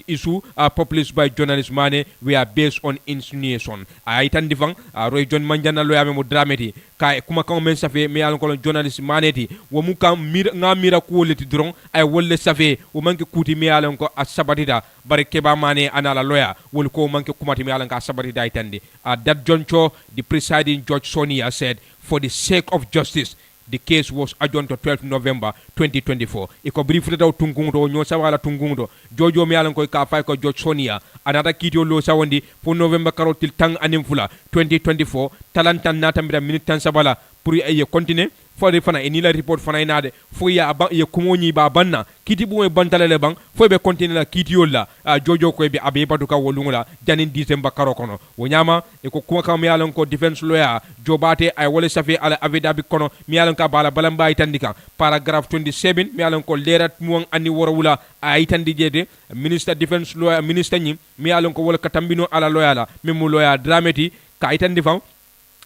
issue published by journalist Mane were based on insinuation ayitandi fang Roy John Manjana lawyer mem Drame ti kay kuma kaw men safe mi alon ko journalist Mane ti wo mu kam mira ko leti dron ay wolle safe wo manke kuti mi alon ko asabatita bare keba Mane ana la lawyer wol ko manke kumati mi alon ka sabatita ayitandi that Joncho the presiding judge Sonia said for the sake of justice the case was adjourned to 12 November 2024. Iko briefly daw tungungo nyosa wala tungungo jojo mi alan ko ka fay ko George Sonia anata kitio lo sawondi pour November karotil tang animfula 2024 talantan natambira minutan sabala pour ye continuer fo de fana enila report fana inade fo ya ba ye kumoni ba banna kiti bu e bantale le bang fo be continuer la kiti yolla jojo ko be abe baduka wolungula janin December karo kono wonyama e ko kuma kam yalan ko defense lawyer Jobate ay wala safi ala avidabi kono mi yalan ka bala balamba itandika paragraph 27 mi yalan ko lerat muang ani worawula ay itandi jede minister defense lawyer minister nyi mi yalan ko wala katambino ala lawyer la memu lawyer Drameti ka itandi fam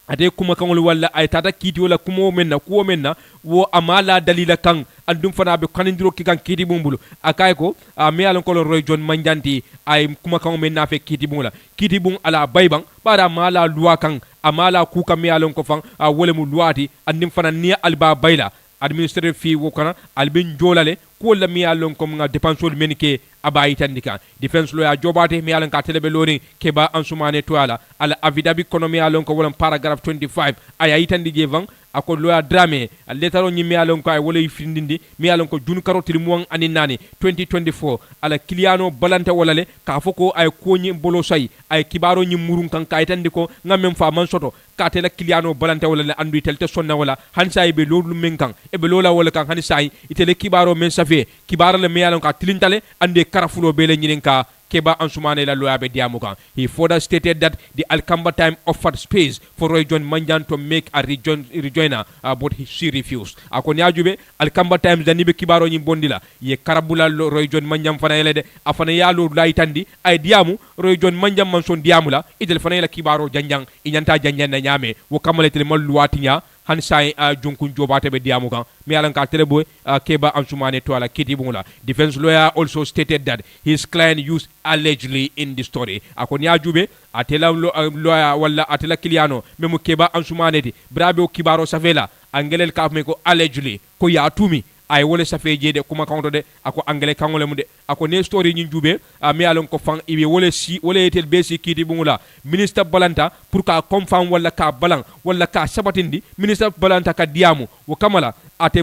ate kuma kangol walla ay tata kiti wala kumo menna kuwo menna wo amala dalila kang andum fana be kanindiro ki kan kiti bumbulu akay ko mi alon ko Roy John Manjanti ay kuma kangol menna fe kiti bumula kiti bum ala baybang bara mala luwa kang amala ku kam mi alon ko fang wala mu luwati andim fana ni alba bayla administrative fee wo kana albin jolale ko la mi alon ko nga depensol menike abayi tandika defense lawyer Jobate mi alon ka telebe lori keba ansumane toala ala avidabi kono mi alon ko wala paragraph 25 aya itandi jevan ako lawyer Drame letaro nyi mi alon ko ay wala yifindindi mi alon ko jun karotiri muwan aninani 2024 ala kiliano balante wala le ka foko ay konyi bolo say ay kibaro nyi murun kan ka itandi ko ngamem fa man soto ka tela kiliano balante wala le andu telte sonna wala hansa be lolu men kan e be lola wala kan hansa itele kibaro men safe kibaro le mi alon ka tilintale ande karafulo bele nyininka keba ansumane la lawyer be diamukan. He further stated that the Alcamba time offered space for Roy John Manjan to make a rejoiner, but she refused. Akoni ajube Alcamba times dani be kibaro nyimbondila ye karabula Roy John Manjan fana yele de afana yalo laitandi ay diamu Roy John Manjan manson diamula idel fana yela kibaro janjang inyanta janjan na nyame wo kamale tele mal luatinya han sai junkun Jobate be diamukan mi alan ka telebo keba ansumane to ala kiti bungula. Defense lawyer also stated that his client used allegedly in the story. Akoni ajube atela lawyer wala atela kiliano memu keba ansumane ti brabe o kibaro safela angelel ka me ko allegedly ko ya tumi ay wole safe jede kuma kanto de ako angele kangole mu de ako ne story nyi jube mi alon ko fan ibe wole si wole etel besi kiti bungula minister balanta pour ka confirm wala ka balang wala ka sabatindi minister balanta ka diamu wo kamala ate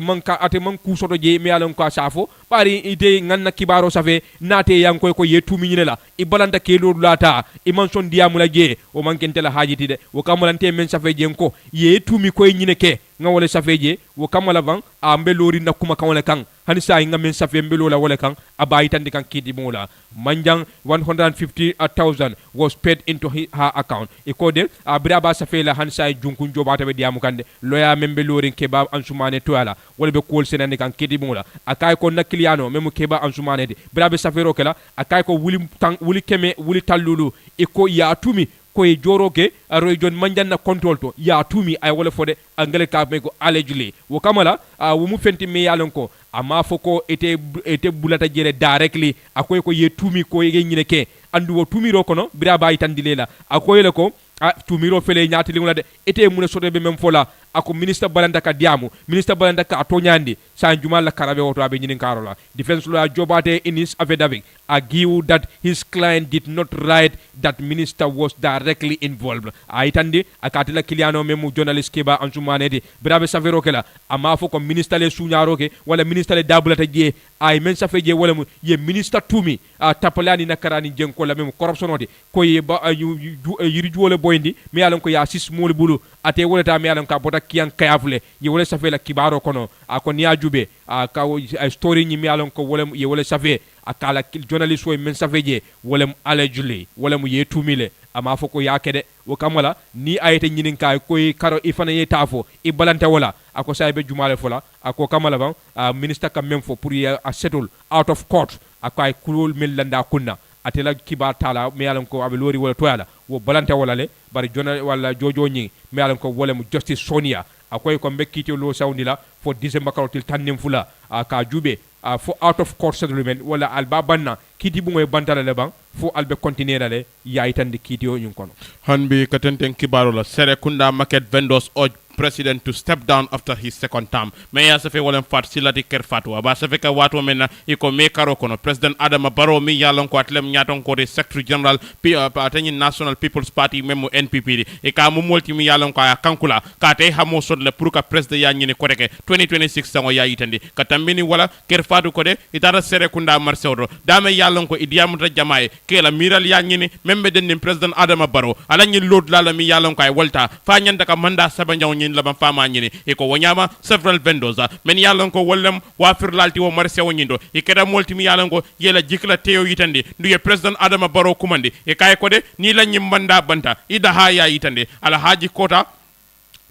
man ku soto je mi alon ko safo bari ite nganna kibaro safe nate yang koy ko yetumi nyine la i balanta ke do lata i man son diamu la je o man kentela hajiti de wo kamala te men safe je ko yetumi koy nyine ke nga wole safe je wo kamala van ambe lori na kuma kan wala kan hani sa nga men safe mbelo la wala kan aba itandi kan kiti mola manjang 150,000 was paid into her account ikode braba safe la hani sa junkun jobata be diamu kande loya membelorin keba ansumane toala wala be kol senani kan kiti mola akay ko nakiliano memu keba ansumane de brabe safe rokela akay ko wuli keme wuli tallulu iko ya tumi koye joroke aroy jon manjanna control to ya tumi ay wala fode angale ka me ko allegedly wo kamala wumu fenti me yalon ko ama foko ete bulata jere directly akoy ko ye tumi ko ye nyine ke andu wo tumi ro kono bira bayi tandilela akoy le ko tumiro fele nyaati lingula de ete mune soto be mem fola ako ministre balanda ka diamu ministre balanda ka to nyandi sa jumal la karabe woto abe nyinin karola defense lawyer jobate in his affidavit argue that his client did not write that minister was directly involved aitandi akatila kiliano memu journalist keba ansumane de brabe savero kala ama fo ko ministre le sunyaro ke wala ministre le dabulata je ay men sa feje wala mu ye ministre tumi tapalani nakarani jenko la memu corruption oti ko ye ba yiri juwole boyndi mi yalon ko ya sis mul bulu ate wala ta mi yalon ka bota kiyan kayafle ye wala safe la kibaro kono ko niya jube ka story ni mi yalon ko wala ye wala safe akala journalist wo men safe je wala allegedly wala mu ye tumile ama foko yakede wo kamala ni ayete nyinin kay koy karo ifana ye tafo i balanta wala ako saybe jumale fola ako kamala ban minister kam même fo pour a settle out of court akay kulol mel landa kunna atela kibar tala me yalan ko abe lori wala toyala wo balanta wala le bari jona wala jojo nyi me yalan ko wala mu justice sonia akoy ko bekkiti lo sawndila fo december karotil tannim fula ka jube fo out of court settlement wala alba banna kiti bu ngoy bantala le ban fo albe continuer le yaitande kiti o nyun kono hanbi katenten kibaro la sere kunda market vendors president to step down after his second term meya safe wolen fat silati ker fatwa ba safe ka wato mena iko me karo kono president Adama Barrow mi yalon ko atlem nyaton ko de secretary general atani national people's party memo NPP e ka mo molti mi yalon ko ya kankula ka te hamo sod le pour ka president ya nyini ko reke 2026 sango ya yitandi ka tambini wala ker fatu ko de itara sere kunda marsewdo dame yalon ko idiamu ta jamae ke la miral ya nyini membe den president Adama Barrow ala nyi load la mi yalon ko ay volta fa nyanda ka manda sabanjaw nyin laban fama nyini e ko wonyama several vendors men yalon ko wollem wafir lalti wo marse wonyindo e keda multimi yalon ko yela jikla teyo yitande nduye president Adama Barrow kumande e kay ko de ni la nyimbanda banta ida ha ya yitande ala haji kota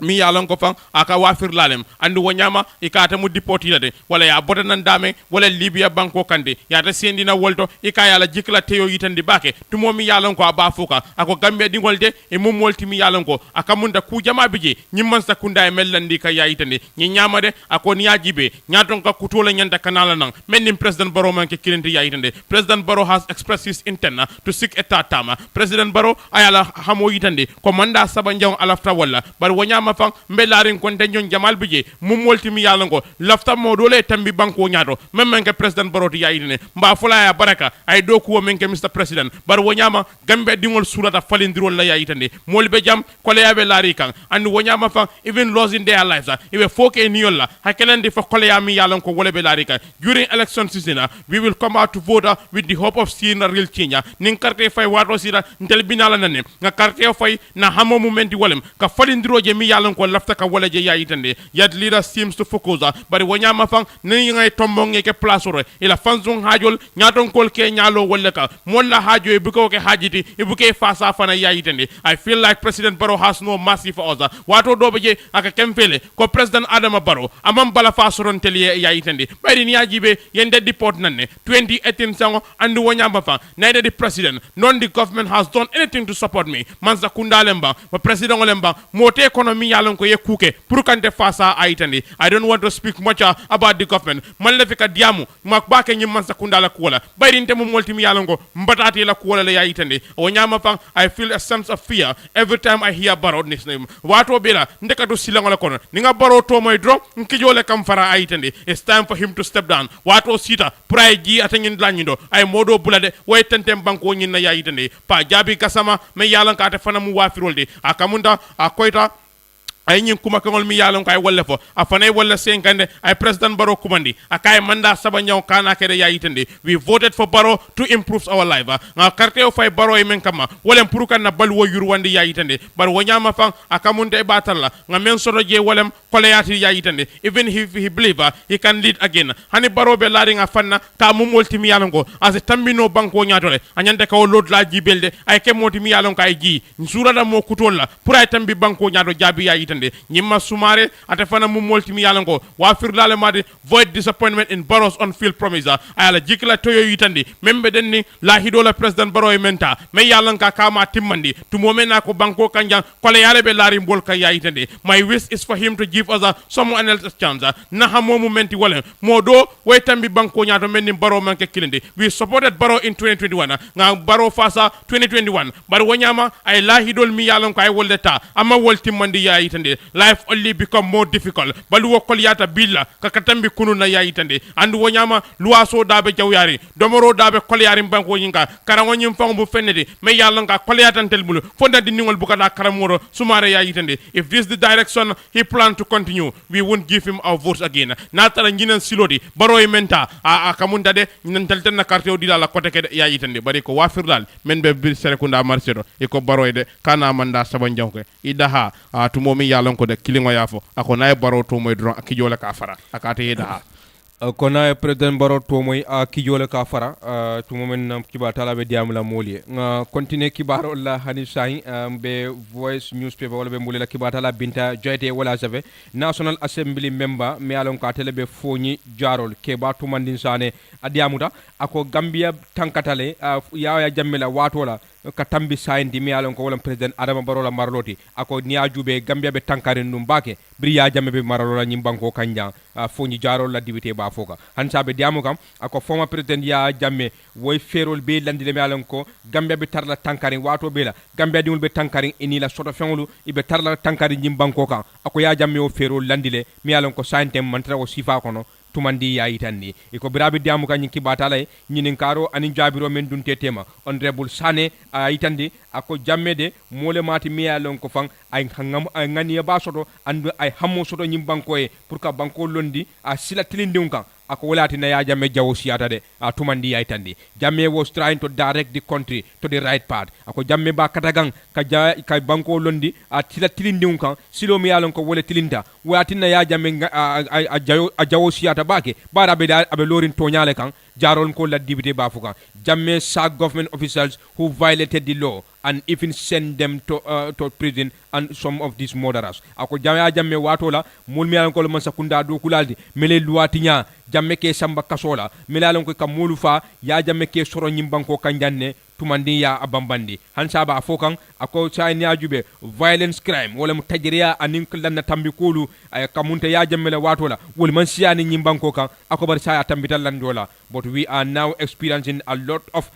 mi yalon ko fan aka wafir lalem andu wonyama ikata mu dipoti lade wala ya botanan dame wala libya banko kande ya ta sendina wolto ikaya la jikla teyo yitandi bake tumo mi yalon ko aba fuka ako gambia dingolde e mum molti mi yalon ko aka munda ku jama bije nyimman sakunda e mellandi ka ya yitande nyi nyamade ako ni yajibe nyaton ka kutola nyanda kanala nan menim president Barrow man ke kilindi ya yitande president Barrow has expressed his intent to seek a tatama president Barrow ayala hamo yitande ko manda sabanjaw alafta wala bar wonyama fang mbelarin konte nyon jamal bije mum molti mi yalango lafta mo dole tambi banko nyato memmen ke president Barrow yaayine mba fula ya baraka ay doku men ke Mr President bar wonyama gambe dingol surata falindirol la yaayitande molbe jam ko le yabe lari kan and wonyama fang even losing their lives ibe foke niolla hakelande fa ko le yami yalanko wole be lari kan during election season we will come out to vote with the hope of seeing a real change nin carte fay wato sira ntel binala nanne nga carte fay na hamo momenti wolem ka falindiroje mi ko lafta ka wala je yaayitande yat leader seems to focus bari wonyama fang ni ngay tombonge ke place ro ila fanzung hajol nyaton kol ke nyalo wala ka molla hajo e buko ke hajiti e buke fasa fana yaayitande I feel like President Barrow has no mercy for us wato dobe je aka kemfele ko President Adama Barrow amam bala fasoron teliye yaayitande bari ni yajibe yende deport nanne 2018 sango andu wonyama fang neither the president nor the government has done anything to support me manza kundalemba ma president olemba mote economy yalon ko yekuke pour kante fasa aitandi I don't want to speak much about the government malefika diamu makbake nyim man sakunda la kuola bayrinte mo moltimi yalon ko mbatati la kuola la yaitandi o nyama fang I feel a sense of fear every time I hear Barrow this name wato bela ndekatu silango la kono ninga Barrow to moy dro nkijole kam fara aitandi it's time for him to step down wato sita praiji atangin lanyindo ay modo bulade way tentem banko nyina yaitandi pa jabi kasama me yalan ka ta fana mu wafirolde akamunda akoita ay ñing kuma kangol mi yalon kay wolle fo afanay wolle senkande ay president Barrow kumandi akay manda saba nyaw kana kede ya yitande we voted for Barrow to improve our life nga carte o fay Barrow e men kama wolem pour kan na bal wo yurwandi ya yitande bar wonyama fan akamunde batalla nga men soto je wolem koleyati ya yitande even if he believe he can lead again hani Barrow be laari nga fanna ka mu molti mi yalon ko as tambino banko nyaatole anyande ka lod la jibelde ay ke moti mi yalon kay ji sura da mo kutolla pour ay tambi banko nyaato jabi ya nyimma sumare ate fana mu multimi yalango wa firlale made void disappointment in Barrow's on-field promise ayala jikla toyo yitandi membe denni la hidola president Barrow menta me yalanka kama timmandi to momena ko banko kanja kole yale be lari mbol ka yitandi my wish is for him to give us someone else a chance na ha mo momenti wala modo way tambi banko nyaato menni Barrow manke kilindi we supported Barrow in 2021 nga Barrow fasa 2021 bar wonyama ay la hidol mi yalanko ay woldeta ama woltimmandi ya yitandi life only become more difficult balu wokol yata billa kakatambi kununa ya yitande andu wonyama luaso dabe jawyari domoro dabe kolyari banko yinga karango nyim fang bu fenede me yalla nga kolyatan telbulu fonda di ningol bukada karamoro sumare ya yitande if this the direction he plan to continue we won't give him our votes again natara nginen silodi Barrow menta a kamunda de nantelten na carte odila la kote ke ya yitande bari ko wafirdal men be bir serekunda marchedo e ko Barrow de kana manda saban jonke idaha to momi yalla ko de kilingo yafo ako nay Barrow to moy dron akijola ka fara akate yeda kona president Barrow to moy akijola ka fara to momen nam kiba talabe diamla moliye nga continue kibaro la hani sain be voice newspaper wala be mulela kiba tala binta joyte wala jave national assembly member me alon ka tele be foni jarol ke ba to mandin sane adiamuta ako Gambia tankatale ya jammela watola ka tambi sayndi mi alon ko wala president Adama Barrow la marloti ako niya jube Gambia be tankarin dum bake bri ya jamme be maralola nyim banko kanja foni jarol la dibite ba foka hansabe diamu kam ako former president ya jamme woy ferol be landile mi alon ko Gambia be tarla tankarin wato be la Gambia diul be tankarin ini la soto fengulu ibe tarla tankarin nyim banko kan ako ya jamme o ferol landile mi alon ko santem mantra o sifa kono tumandi ya yitandi iko birabi diamu kan nyiki batale nyinin karo anin jabiro men dunte tema honorable Sane yitandi ako jammede mole mati miya lon ko fang ay ngani ba soto andu ay hammo soto nyim banko e pour ka banko londi a sila tilindum kan ako wolati na ya jamme jawo siyata de tumandi ya yitandi jamme was trying to direct the country to the right path ako jamme ba katagang ka banko londi a sila tilindum kan silo miya lon ko wole tilinta wolati na ya jamme a jawo siyata bake bara abe lorin tonyale kan jarol ko la dibite ba fuka jamme sa government officials who violated the law and even send them to prison and some of these murderers ako jamme watola mulmi alon ko man sakunda do kulaldi mele luatinya jamme ke samba kasola mele alon ko kamulu fa ya jamme ke soro nyimbanko kanjanne tumandi ya abambandi hansaba afokan ako chayni ajube violence crime wala mutajiriya anin kullanna tambikulu ay kamunta ya jammela watola wol man siyani nyimbanko kan ako bar saya tambital landola but we are now experiencing a lot of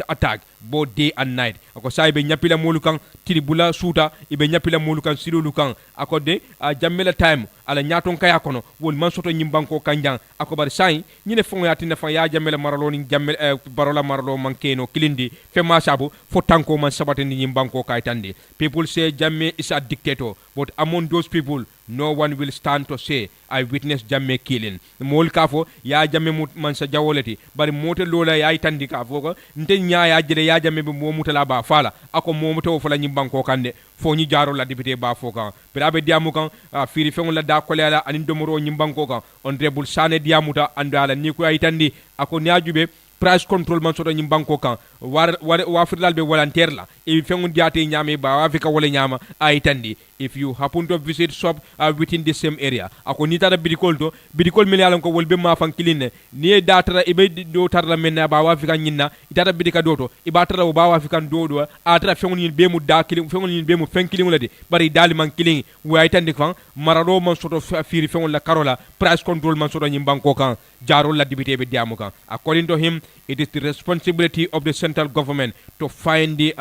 attack both day and night ako saybe nyapila molukan tilibula suta ibe nyapila molukan silulu kan ako de jammela time ala nyaton kaya kono wol man soto nyimbanko kanjang ako bar say nyine fongo yatina fa ya jammela maralo ni jammel barola maralo mankeno kilindi fema sabu fotanko man sabate ni nyimbanko kaytandi people say jamme is a dictator but among those people no one will stand to say I witnessed jamme killing mol kafo ya jamme man sa jawoleti bari mote lola ya itandi kafo ko nte nya ya jele ya jamme be momutala ba fala ako momuto fala nyimbanko kande fo ni jaro la député ba fo kan birabe diamu kan firi fengol la da kolala anin domoro nyimbanko kan honorable Sane diamuta andala ni ko itandi ako nyajube price control man soto nyim banko kan wa firdal be volontaire la e fengun diate nyame ba wa fika wala nyama ay tandi if you happen to visit shop within the same area ako ni tara bidikol mel yalan ko wolbe ma fan kiline ni datara e be do tarla menna ba wa fika nyinna itata bidika doto e ba tara ba wa fika dodo a tara fengun yin be mu da kilin fengun yin be mu fen kilin wala de bari dali man kilin wa ay tandi fan marado man soto firi fengun la karola price control man soto nyim banko kan jarol la dibite be diamu kan according to him it is the responsibility of the central government to find the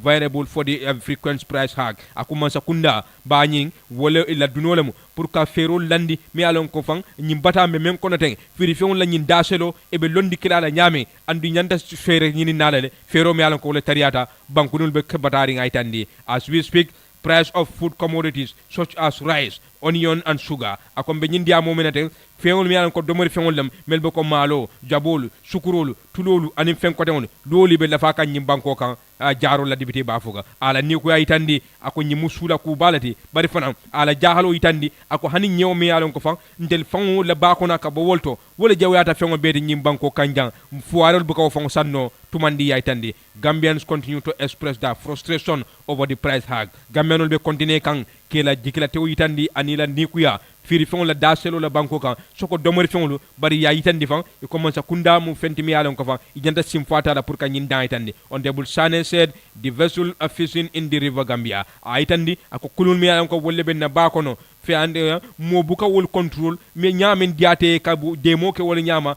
variable for the frequent price hike akuma sakunda bañing wala ila dunolemu pour ka fero landi mi alon ko fan nyimbata me men kono ten firi feon la nyin daselo e be londi kilala nyame andu nyanda fere nyini nalale fero mi alon ko le tariata bankunul be batari ngay tandi as we speak price of food commodities such as rice, onion and sugar akom be nyindia momenate feŋol mi yalan ko domori feŋol lam melbe ko malo jabolu sukurolu tulolu anin feŋ ko teŋol doli be lafa kan nyim banko kan jaro la dibiti bafuga ala ni ko yitandi ako nyimu sula ku balati bari fana ala jahalo yitandi ako hanin nyew mi yalan ko fan ndel fango la bakona ka bo wolto wala jawyata feŋol be de nyim banko kanjang fuarol bu ko fango sanno tumandi yitandi Gambians continue to express their frustration over the price hike Gambianol be continue kan kela jikila tew yitandi anila nikuya firi feŋol la daselo la banko kan soko domori feŋolu bari ya yitandi fan e commence kunda mu fenti mi yalan ko fan ijanta simfata la pour ka nyin dan yitandi Honorable Sane said the vessel are fishing in the river Gambia a yitandi ako kulul mi yalan ko wolle be na bakono fe ande mo buka wol control me nyamen diate ka bu demo ke wol nyama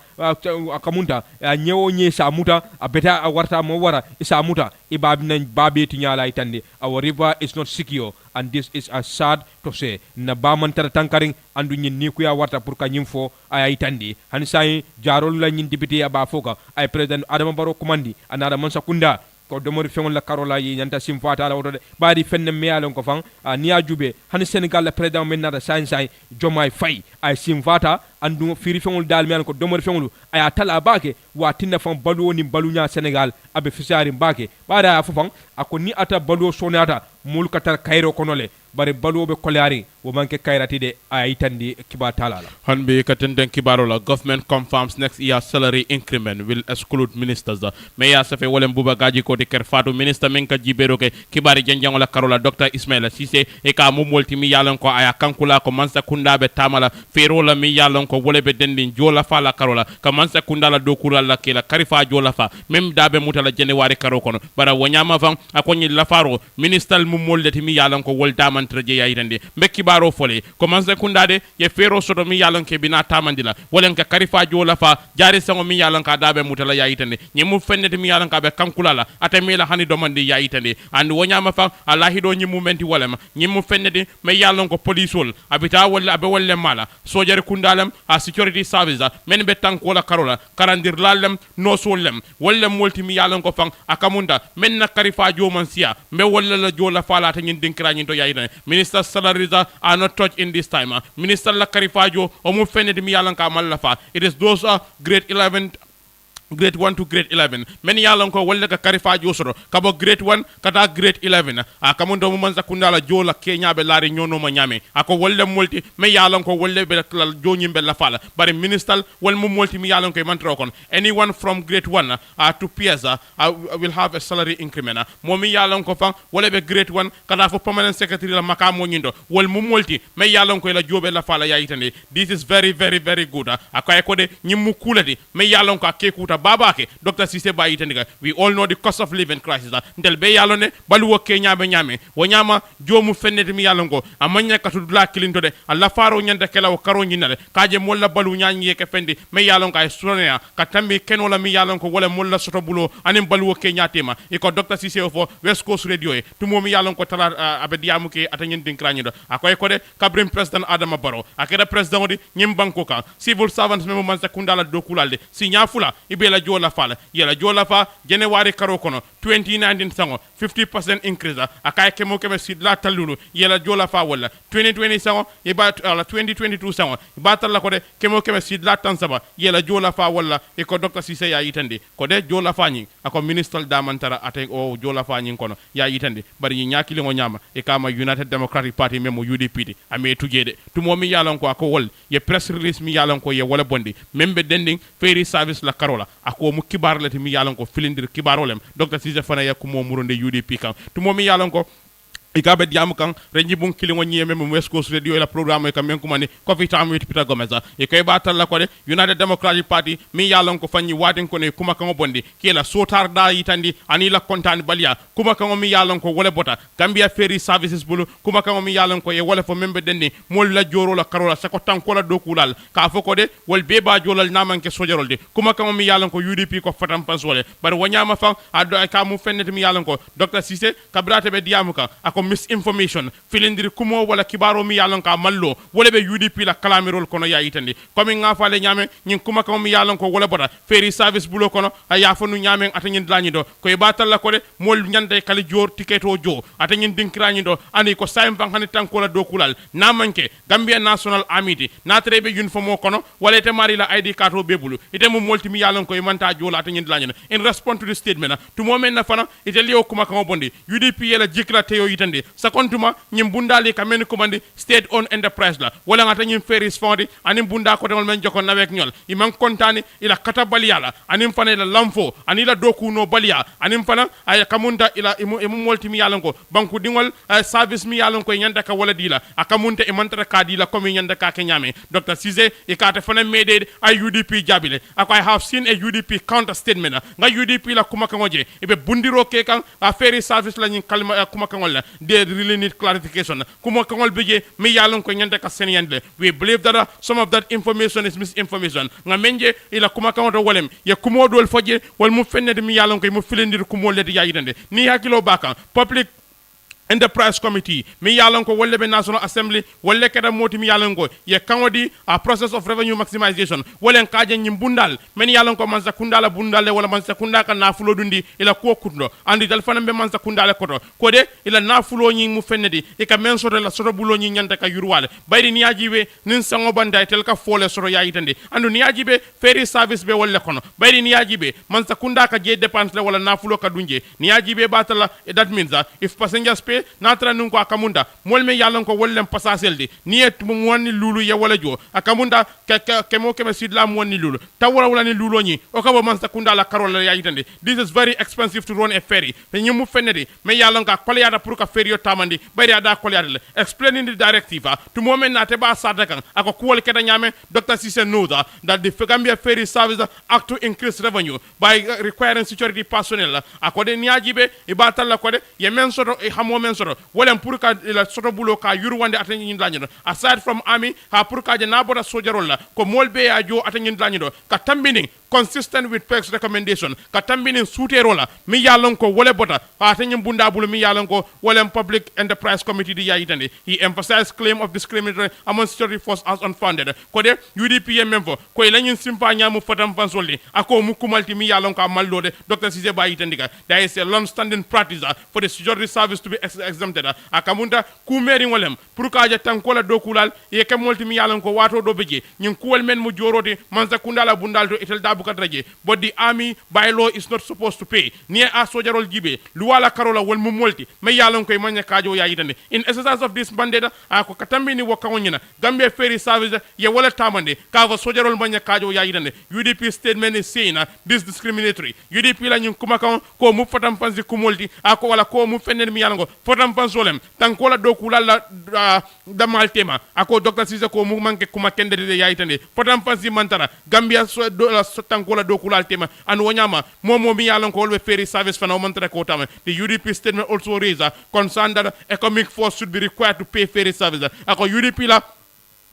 akamunta nyewo nye sa muta a beta a warta mo wara isa muta ibab nan babeti nyala yitandi our river is not secure and this is a sad to say na ba man tar tankaring andu nyin ni ku ya warta pour ka nyim fo ay tandi han say jarol la nyin député aba foka ay president Adama Barrow commandi anara man sakunda ko domori feŋol la karola yi nyanta simfata la woto bari fenne me yalon ko fan niya jube han Senegal la president men nata say Jomai Fay ay simfata andu firi feŋol dal me ko domori feŋolu aya tala bake wa tinna fan balu ni balunya Senegal abe fisari bake bara ya fofan ako ni ata balu sonata mul katar kayro konole bari balu be kolari wo manke kayrati de ay tandi kiba talala hanbe katenden kibarola government confirms next year salary increment will exclude ministers me ya safe wolem buba gaji ko de ker fatu minister men ka jibero ke kibari janjangola karola Dr. Ismaila Cissé e ka mu molti mi yalon ko aya kankula ko mansa kunda be tamala ferola mi yalon ko wolebe dendin jola fala karola ka mansa kunda la dokula la kila karifa jola fa mem dabe mutala January karo kono bara wonyama van akoni la faro minister mu moldeti mi yalon ko wolda man traje ya irande be kibaro fole ko mansa kunda de ye fero soto mi yalon ke bina tamandila wolen ka karifa jola fa jari sango mi yalon ka dabe mutala ya itande nyimu fenneti mi yalon ka be kankula la atamela hani domandi ya itande and wonyama fa allahi do nyimu menti wolema nyimu fenneti me yalon ko police wol abita wala abe wolle mala sojari kundalam a security service men be tankola karola karandir lalem no sollem wolle multi mi yalon ko fang akamunda men na karifa joman sia me wolle la jola fala ta nyin dinkra nyin to yayina minister salaries are not touched in this time minister la karifa jo o mu fenneti mi yalon ka malla fa it is those grade 11 grade 1 to grade 11 men yalon ko wolle ka karifa josoro kabo grade 1 kata grade 11 kamundo mu manza kundala jola kenya be lari nyono ma nyame ako wolle multi me yalon ko wolle be la jonyim be la fala bari minister wol mu multi mi yalon ko man trokon anyone from grade 1 to PS will have a salary increment momi yalon ko fan wolle be grade 1 kata fo permanent secretary la makamo nyindo wol mu multi me yalon ko la jobe la fala yayitande this is very very very good akay ko de nyimmu kulati me yalon ko akekuta babake Dr. Cissé ba yitandika we all know the cost of living crisis ndel be yalone baluwo kenya be nyame wonyama jomu fenneti mi yalongo amanya katudula kilinto de alla faro nyanda kelaw karo nyinale kaje molla balu nyanyi yeke fendi me yalongo ay suronya katambi kenola mi yalongo wala molla soto bulo anim baluwo kenya tema iko Dr. Cissé ofo West Coast Radio e tumo mi yalongo tala abediamu ke atanyen dinkranido akoy ko de kabrim president Adama Barrow akeda president odi nyim banko ka civil servants memo man sekundala dokulalde si nyafula ibe la jola fala yela jola fa January karo kono 2019 sango 50% increase akay kemo keme sidla talulu yela jola fa wala 2020 sango iba 2022 sango iba talla ko de kemo keme sidla tansaba yela jola fa wala e ko Dr. Cissé ya yitande ko de jola fa nyi ako minister damantara ate o jola fa nyi kono ya yitande bari nyi nyaki lingo nyama e kama United Democratic Party memo UDP ame tujede tumo mi yalon ko ako wol ye press release mi yalon ko ye wala bondi membe dending ferry service la karola ako mu kibar lati mi yalon ko filindir kibarolem Dr. Cissé fana yakku mo muronde UDP kam to mo mi yalon ko ikabe diamu kan renji bun kilingo nyeme mo West Coast Radio la programme e kam men kumani coffee time with Peter Gomez e kay batal la ko de United Democratic Party mi yalon ko fanyi waden ko ne kuma kan bondi kila sotar da yitandi ani la kontan balia kuma kan mi yalon ko wala bota Gambia Ferry Services bulu kuma kan mi yalon ko e wala fo membe denni mol la joro la karola sako tanko la dokulal ka foko de wol beba jolal namanke sojarol de kuma kan mi yalon ko UDP ko fatam pasole bar wanyama fa ado ka mu fennete mi yalon ko Dr. Cissé kabrate be diamu kan ako ako misinformation filindiri kumo wala kibaro mi yalon ka mallo wala be UDP la kalamirol kono ya yitandi comme nga fale nyame nyin kuma ko mi yalon ko wala bota ferry service bulo kono ya fonu nyame atanyin dlañi do ko e batal la ko de mol nyande kali jor tiketo jo atanyin dinkrani do ani ko sayim fan hani tan ko la dokulal na manke Gambia National Army na trebe uniform kono wala te mari la ID card o bebulu ite mo molti mi yalon ko e manta jo la atanyin dlañi in response to the statement to moment na fana ite liyo kuma ko bondi UDP la jikla teyo yitande sakontuma nyim bundali ka men commande state owned enterprise la wala ngata nyim ferries fondi anim bunda ko demol men jokon nawek ñol imam kontani ila kata baliyala anim fana ila lamfo anila doku no baliya anim fana ay kamunta ila imu molti mi yalan ko banku dingol service mi yalan ko nyanda ka wala dila akamunta e mantara ka dila ko mi nyanda ka ke nyame Dr. Cisse e kata fana mede ay UDP jabile ako I have seen a UDP counter statement nga UDP la kuma kangoje e be bundiro ke kan a ferry service la nyin kalma kuma kangol la they really need clarification kuma kangol beje mi yalon ko nyanda ka senyande we believe that some of that information is misinformation nga menje ila kuma kangol to wolem ye kumo dol foje wal mu fenne mi yalon ko mu filendir kumo le ya yidande ni hakilo baka public Enterprise Committee mi yalon ko wolle be National Assembly wolle kada moti mi yalon ko ye kanwadi a process of revenue maximization wolen kaje nyim bundal men yalon ko man sakundala bundale wala man sakunda ka nafulo dundi ila ko kundo andi dal fanam be man sakundale koto ko de ila nafulo nyi mu fennedi e ka men soto la soto bulo nyi nyanta ka yurwale bayri ni yajibe nin sango banda tel ka fole soto yayitande andu ni yajibe ferry service be wolle kono bayri ni yajibe man sakunda ka je dépense la wala nafulo ka dunje ni yajibe batala that means that if passengers pay natra nun ko akamunda molme yalon ko wollem pasasel di niyet mu wonni lulu ya wala jo akamunda kemo keme sidla mu wonni lulu tawra wala ni lulu ni o ka bo man sakunda la karola ya yitande this is very expensive to run a ferry te nyimu fenedi me yalon ka kolyada pour ka ferry yo tamandi bari ada kolyada le explaining the directive to moment na te ba sadakan ako kuwol keda nyame Dr. Cisse knows that the Gambia ferry service act to increase revenue by requiring security personnel ako de niajibe ibatal la ko de yemen soto e hamo soro wala pour ka la soto bulo ka yurwande atanyin lañdo aside from army ha pour ka je naboda sojarol la ko molbe ya jo atanyin lañdo ka tambini consistent with PEC's recommendation ka tambini sutero la mi yalon ko wala bota atanyin bunda bulo mi yalon ko wala public enterprise committee di yayitande he emphasized claim of discriminatory among security force as unfounded ko de UDP member ko lañin simpa nyamu fatam fansoli ako mukumalti mi yalon ka mallode Dr. Cisse bayitandika there is a long standing practice for the security service to be exempted akamunda kumeri ngolem pour ka ja tankola dokulal ye ke molti mi yalan ko wato do beje nyin kuwal men mu joroti man sakunda la bundal to etel dabu katraje but the army by law is not supposed to pay ni a sojarol jibe luwala karola wol mu molti me yalan ko manya kajo ya yitande in exercise of this mandate ako katambi ni wakawonyina Gambia ferry service ye wala tamande ka va sojarol manya kajo ya yitande UDP statement is saying this discriminatory UDP la nyin kuma ko mu fatam panzi kumolti ako wala ko mu fenel mi yalan ko fotam pansolem tankola dokula la damal tema ako Dr. Cisse ko mu manke kuma kende de yayitande fotam pansi mantara Gambia tankola dokula tema an wonyama momo mi yalan ko wolbe ferry service fana mantara ko tama the UDP statement also raised concern that economic force should be required to pay ferry service ako UDP la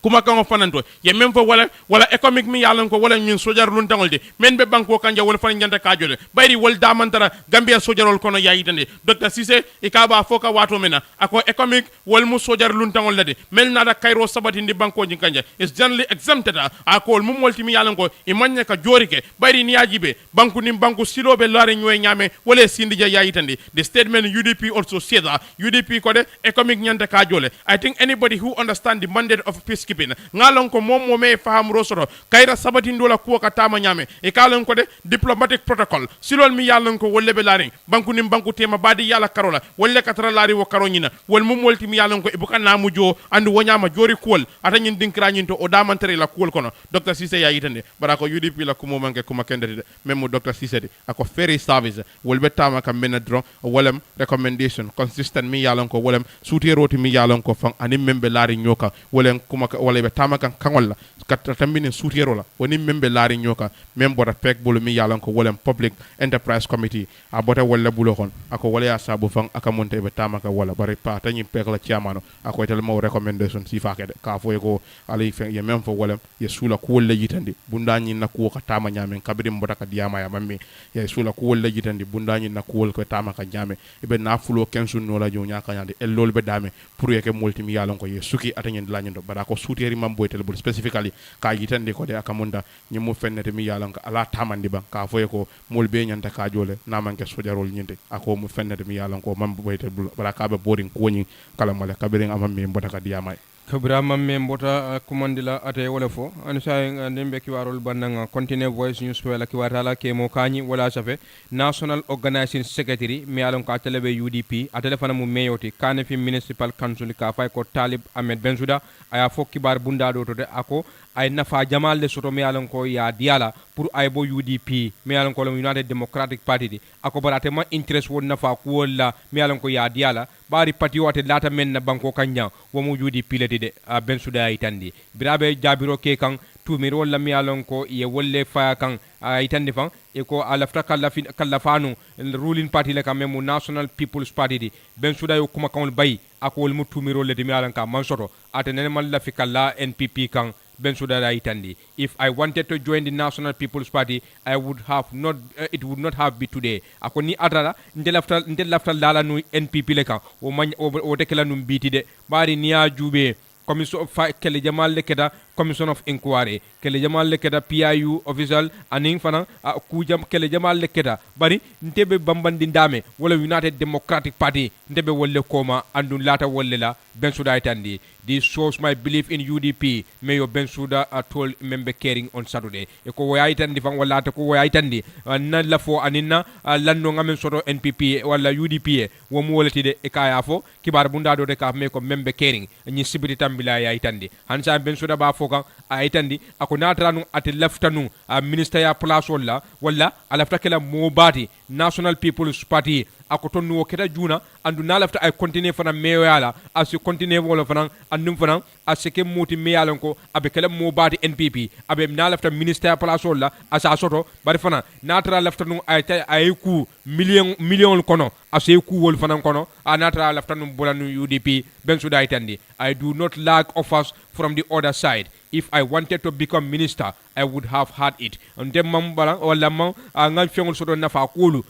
kuma kango fananto ye même fo wala economic mi yalan ko wala min sojar lun tangol de men be banko kanja wala fan nyanta ka jode bayri wol damantara Gambia sojarol kono yayitande Dr. Cisse e ka ba foka wato mena ako economic wol mu sojar lun tangol lade mel nada kayro sabati ndi banko jin kanja is generally exempted ako mu molti mi yalan ko e manya ka jorike bayri ni yajibe banku nim banku silobe lare nyoy nyame wala sindija yayitande the statement UDP also said that UDP ko de economic nyanta ka jole I think anybody who understand the mandate of peace ngalon ko mom me faham rosoro kayra sabati ndola ko ka tama nyame e kalon ko de diplomatic protocol silol mi yalon ko wolle be laring banku nim banku tema badi yala karola wolle katara lari wo karonyina wol mum molti mi yalon ko e buka namu jo andu wonyama jori kol atanyin dinkra nyinto o damantere la kol kono Dr. Cisse ya yitande barako UDP la kumo manke kuma kendede même Dr. Cisse de ako ferry service wolbe tama kam mena dron wolem recommendation consistent mi yalon ko wolem suti roti mi yalon ko fan anim membe lari nyoka wolen kuma wala be tamaka kangolla kata tambini sutiyero la woni membe laari nyoka membora pek bulu mi yalan ko wolem public enterprise committee a bota wala bulo kon ako wala ya sabu fang aka monte be tamaka wala bari pa tanyi pek la ciamano ako tel mo recommendation si fakede ka fo ko ali fe ye mem fo wolem ye sula ko wala yitandi bundani na ko ka tama nyamen kabiri mbota ka diama ya mamme ye sula ko wala yitandi bundani na ko ko tamaka nyame ibe na fulo kensu no la jo nyaka nyande el lol be dame pour yeke multi mi yalan ko ye suki atanyen la nyndo bara ko sutiyeri mambo tel bul specifically ka yitande ko de akamunda nyimu fennete mi yalan ko ala tamandi ba ka foye ko mulbe nyanta ka jole namanke sojarol nyinde ako mu fennete mi yalan ko mambo boyte bara ka be boring ko nyi kala mala kabirin amam mi mbota ka diyama Ebrima me mbota kumandila ate wala fo an say ndembe kiwarol bandanga continue voice news wala kiwatala ke mo kanyi wala safe national organizing secretary mi alon ka telebe UDP atele fana mu meyoti kane fi municipal council ka fay ko Talib Ahmed Bensouda aya fo kibar bunda do to de ako ay nafa jamal de soto mi alon ko ya diala pour ay bo UDP mi alon ko United Democratic Party di ako barate ma interest won nafa ko wala mi alon ko ya diala bari parti wote lata men na banko kanya wo mu UDP leti de Bensouda ay tandi birabe jabiro ke kan tumir wala mi alon ko ye wolle fa kan ay tandi fan e ko alafta kallafanu ruling party le kam mu National People's Party di Bensouda yo kuma kan bay ako wol mu tumiro leti mi alon ka man soto atene man la fi kala NPP kan Bensouda itandi. If I wanted to join the National People's Party, I would have not. It would not have been today. Ako ni atara nde lafta lala nu NPP leka o tekela nu biti de bari niya jube commission of kele jamal lekeda commission of inquiry kele jamal lekeda PIU official aning fana kujam kele jamal lekeda bari ntebe bambandi ndame wala United Democratic Party ntebe wolle koma andu lata wolle la Bensouda itandi. This shows my belief in UDP. Mayor Bensouda told member caring on Saturday. Eko waya itandi fang wala ta ko waya itandi na lafo anina lanno ngamen soto NPP wala UDP wo mo wolati de ekaya fo kibar bunda do de ka me ko member caring ni sibiti tambila ya itandi hansa Bensouda ba fo kan a itandi ako natranu ate leftanu minister ya place wala alafta kala mobati National People's Party ako ton no keta juna andu na lafta ay continue fana meyo yala as continue wala fana andum fana as ke moti meyalon ko abe kala mobati NPP abe na lafta minister place wala asa soto bari fana natra lafta no ay ku million kono as ku wol fana kono natra lafta no bolanu UDP Bensouda itandi. I do not lack offers from the other side. If I wanted to become minister, I would have had it. Ante mambala wala mam ngal fengol soto nafa kulu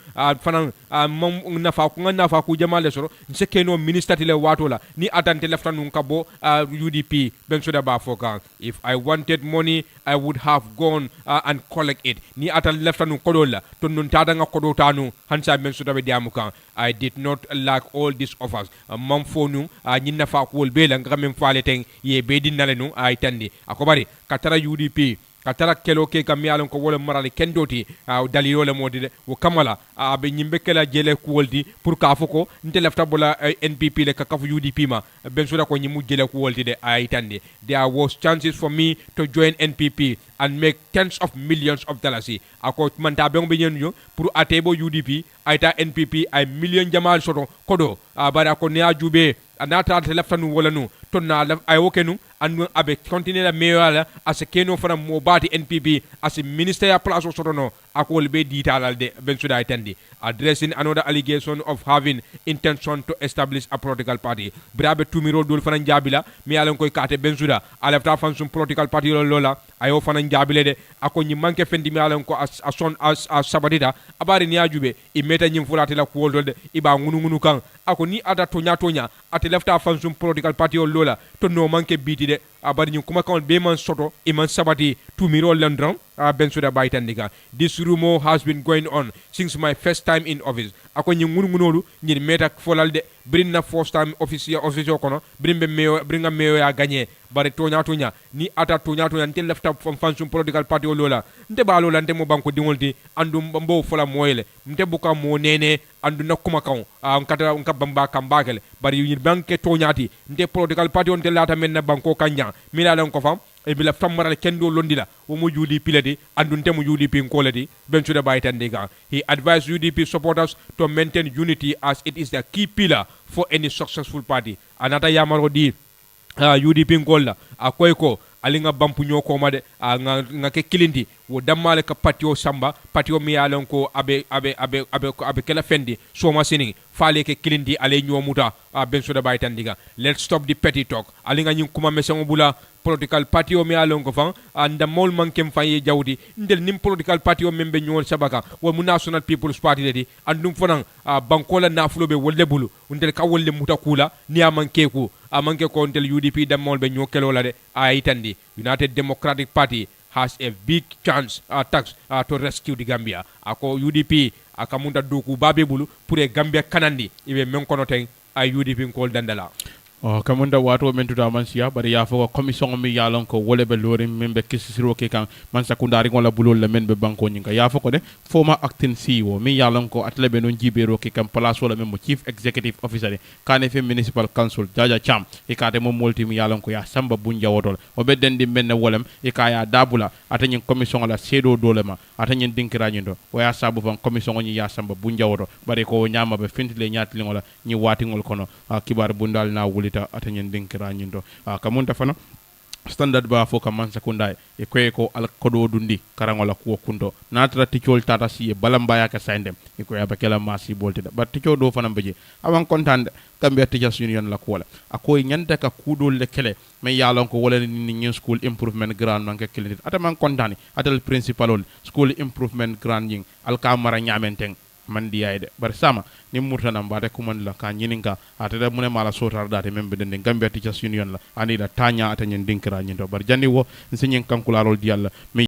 fanan mam nafa ku jamale soto nsekeno minister tile watola ni atante lefta nun kabo UDP Bensouda ba foka. If I wanted money, I would have gone and collect it. Ni atan lefta nun kodola to nun tada nga kodotanu hansa Bensouda be diamukan. I did not lack all these offers. Mam fonu ni nafa ku bela ngamem fale teng ye bedin nalenu ay tandi akobari katara UDP katara kelo ke kam yalon ko wala marali kendoti dalilo le modi de wo kamala be nyimbe kala jele ku woldi pour ka foko nte lafta bola NPP le ka kafu UDP ma Bensouda ko nyimu jele ku woldi de ay tandi. There was chances for me to join NPP and make tens of millions of dollars ako manta be ngbe nyu pour atebo UDP ayta NPP ay million jamal soto kodo bara ko ne ajube anata telefonu wala nu tonna ay wokenu and abe continue la meyola as keno fana mobati NPP as minister ya place soto no akol be ditalal de Bensouda itandi. Addressing another allegation of having intention to establish a political party brabe tumiro dul fana jabila mi alon koy kate Bensouda alafta fan sum political party lola ayo fana jabile de ako nyi manke fendi mi alon ko as sabadida abari ni ajube i meta nyim fulate la ko wolde iba ngunu kan ako ni ada tonya ate lafta fan sum political party lola to no manke biti de abari nyum kuma kan be man soto e man sabati tumiro lendran Bensouda baitandika. This rumor has been going on since my first time in office. Ako nyi ngunu nyi meta folalde bring na first time official kono bringa meyo ya gagné bari tonya ni ata tonya nte lefta fansum political party lola nte ba lola nte mo banko dingolti andu mbo fola moyle nte buka mo nene andu nakuma kan nkata nkabamba kambagel bari yir banke tonyati nte political party on te lata men na banko kanya mila lan ko fam e bila famara kendo londila wo mo UDP ledi andu nte mo UDP nkoledi Bensouda baitandika. He advised UDP supporters to maintain unity as it is the key pillar for any successful party. Anata yamaro di UDP ngolla akoy ko alinga bampu nyoko made nga ke kilindi wo dammale ka patio samba patio mi yalon ko abe kala fendi soma sini fale ke kilindi ale nyomuta ben soda baytandiga. Let's stop the petty talk. Alinga nyin kuma mesengo bula political party o mi alon ko fan anda mol mankem faye jawdi ndel nim political party o membe nyol sabaka wo mu national people's party dedi andum fonan bankola nafulo be wolle bulu ndel ka wolle mutakula ni amanke ku amanke ko ndel UDP dammol be nyokelola de ayitandi. United Democratic Party has a big chance to rescue the Gambia. Ako UDP akamunda duku babe bulu pour Gambia kanandi ibe men kono ten ay UDP ko dandala. Kamunda wato men tuta man siya bari ya fo commission mi yalon ko wole be lori membe kisiro ke kan man sakundari ngola bulol le men be banko nyinga ya fo ko de former acting CEO mi yalon ko atle be non jibero ke kan place wala memo chief executive officer kane fe municipal council jaja cham e kate mo molti mi yalon ko ya samba bunja wotol o be dendi menne wolem e ka ya dabula atanyin commission la sedo dolema atanyin dinkira nyindo o ya sabu fan commission nyi ya samba bunja woto bari ko nyama be fintile nyatli ngola nyi wati ngol kono kibar bundal na wuli atanyen dinkira nyindo kamunta fana standard ba fo ka man sakundai e ko al kodo dundi karangola ko kundo natra ticol tata si e balamba ya ka sandem e ko yaba kala masi bolti da but tico do fana beje awan kontande Gambia Teachers Union la ko la akoy nyanta ka kudol le kele me yalon ko wala ni new school improvement grand man ka kele ataman kontani atal principal school improvement grand ning al kamara nyamenteng mandi yayde bar sama ni murtanam bade kuman la ka nyininga atada mune mala sotar date membe den Gambia Teachers Union la ani la tanya atanyen dinkira nyindo bar jandi wo nsinyen kankularol di yalla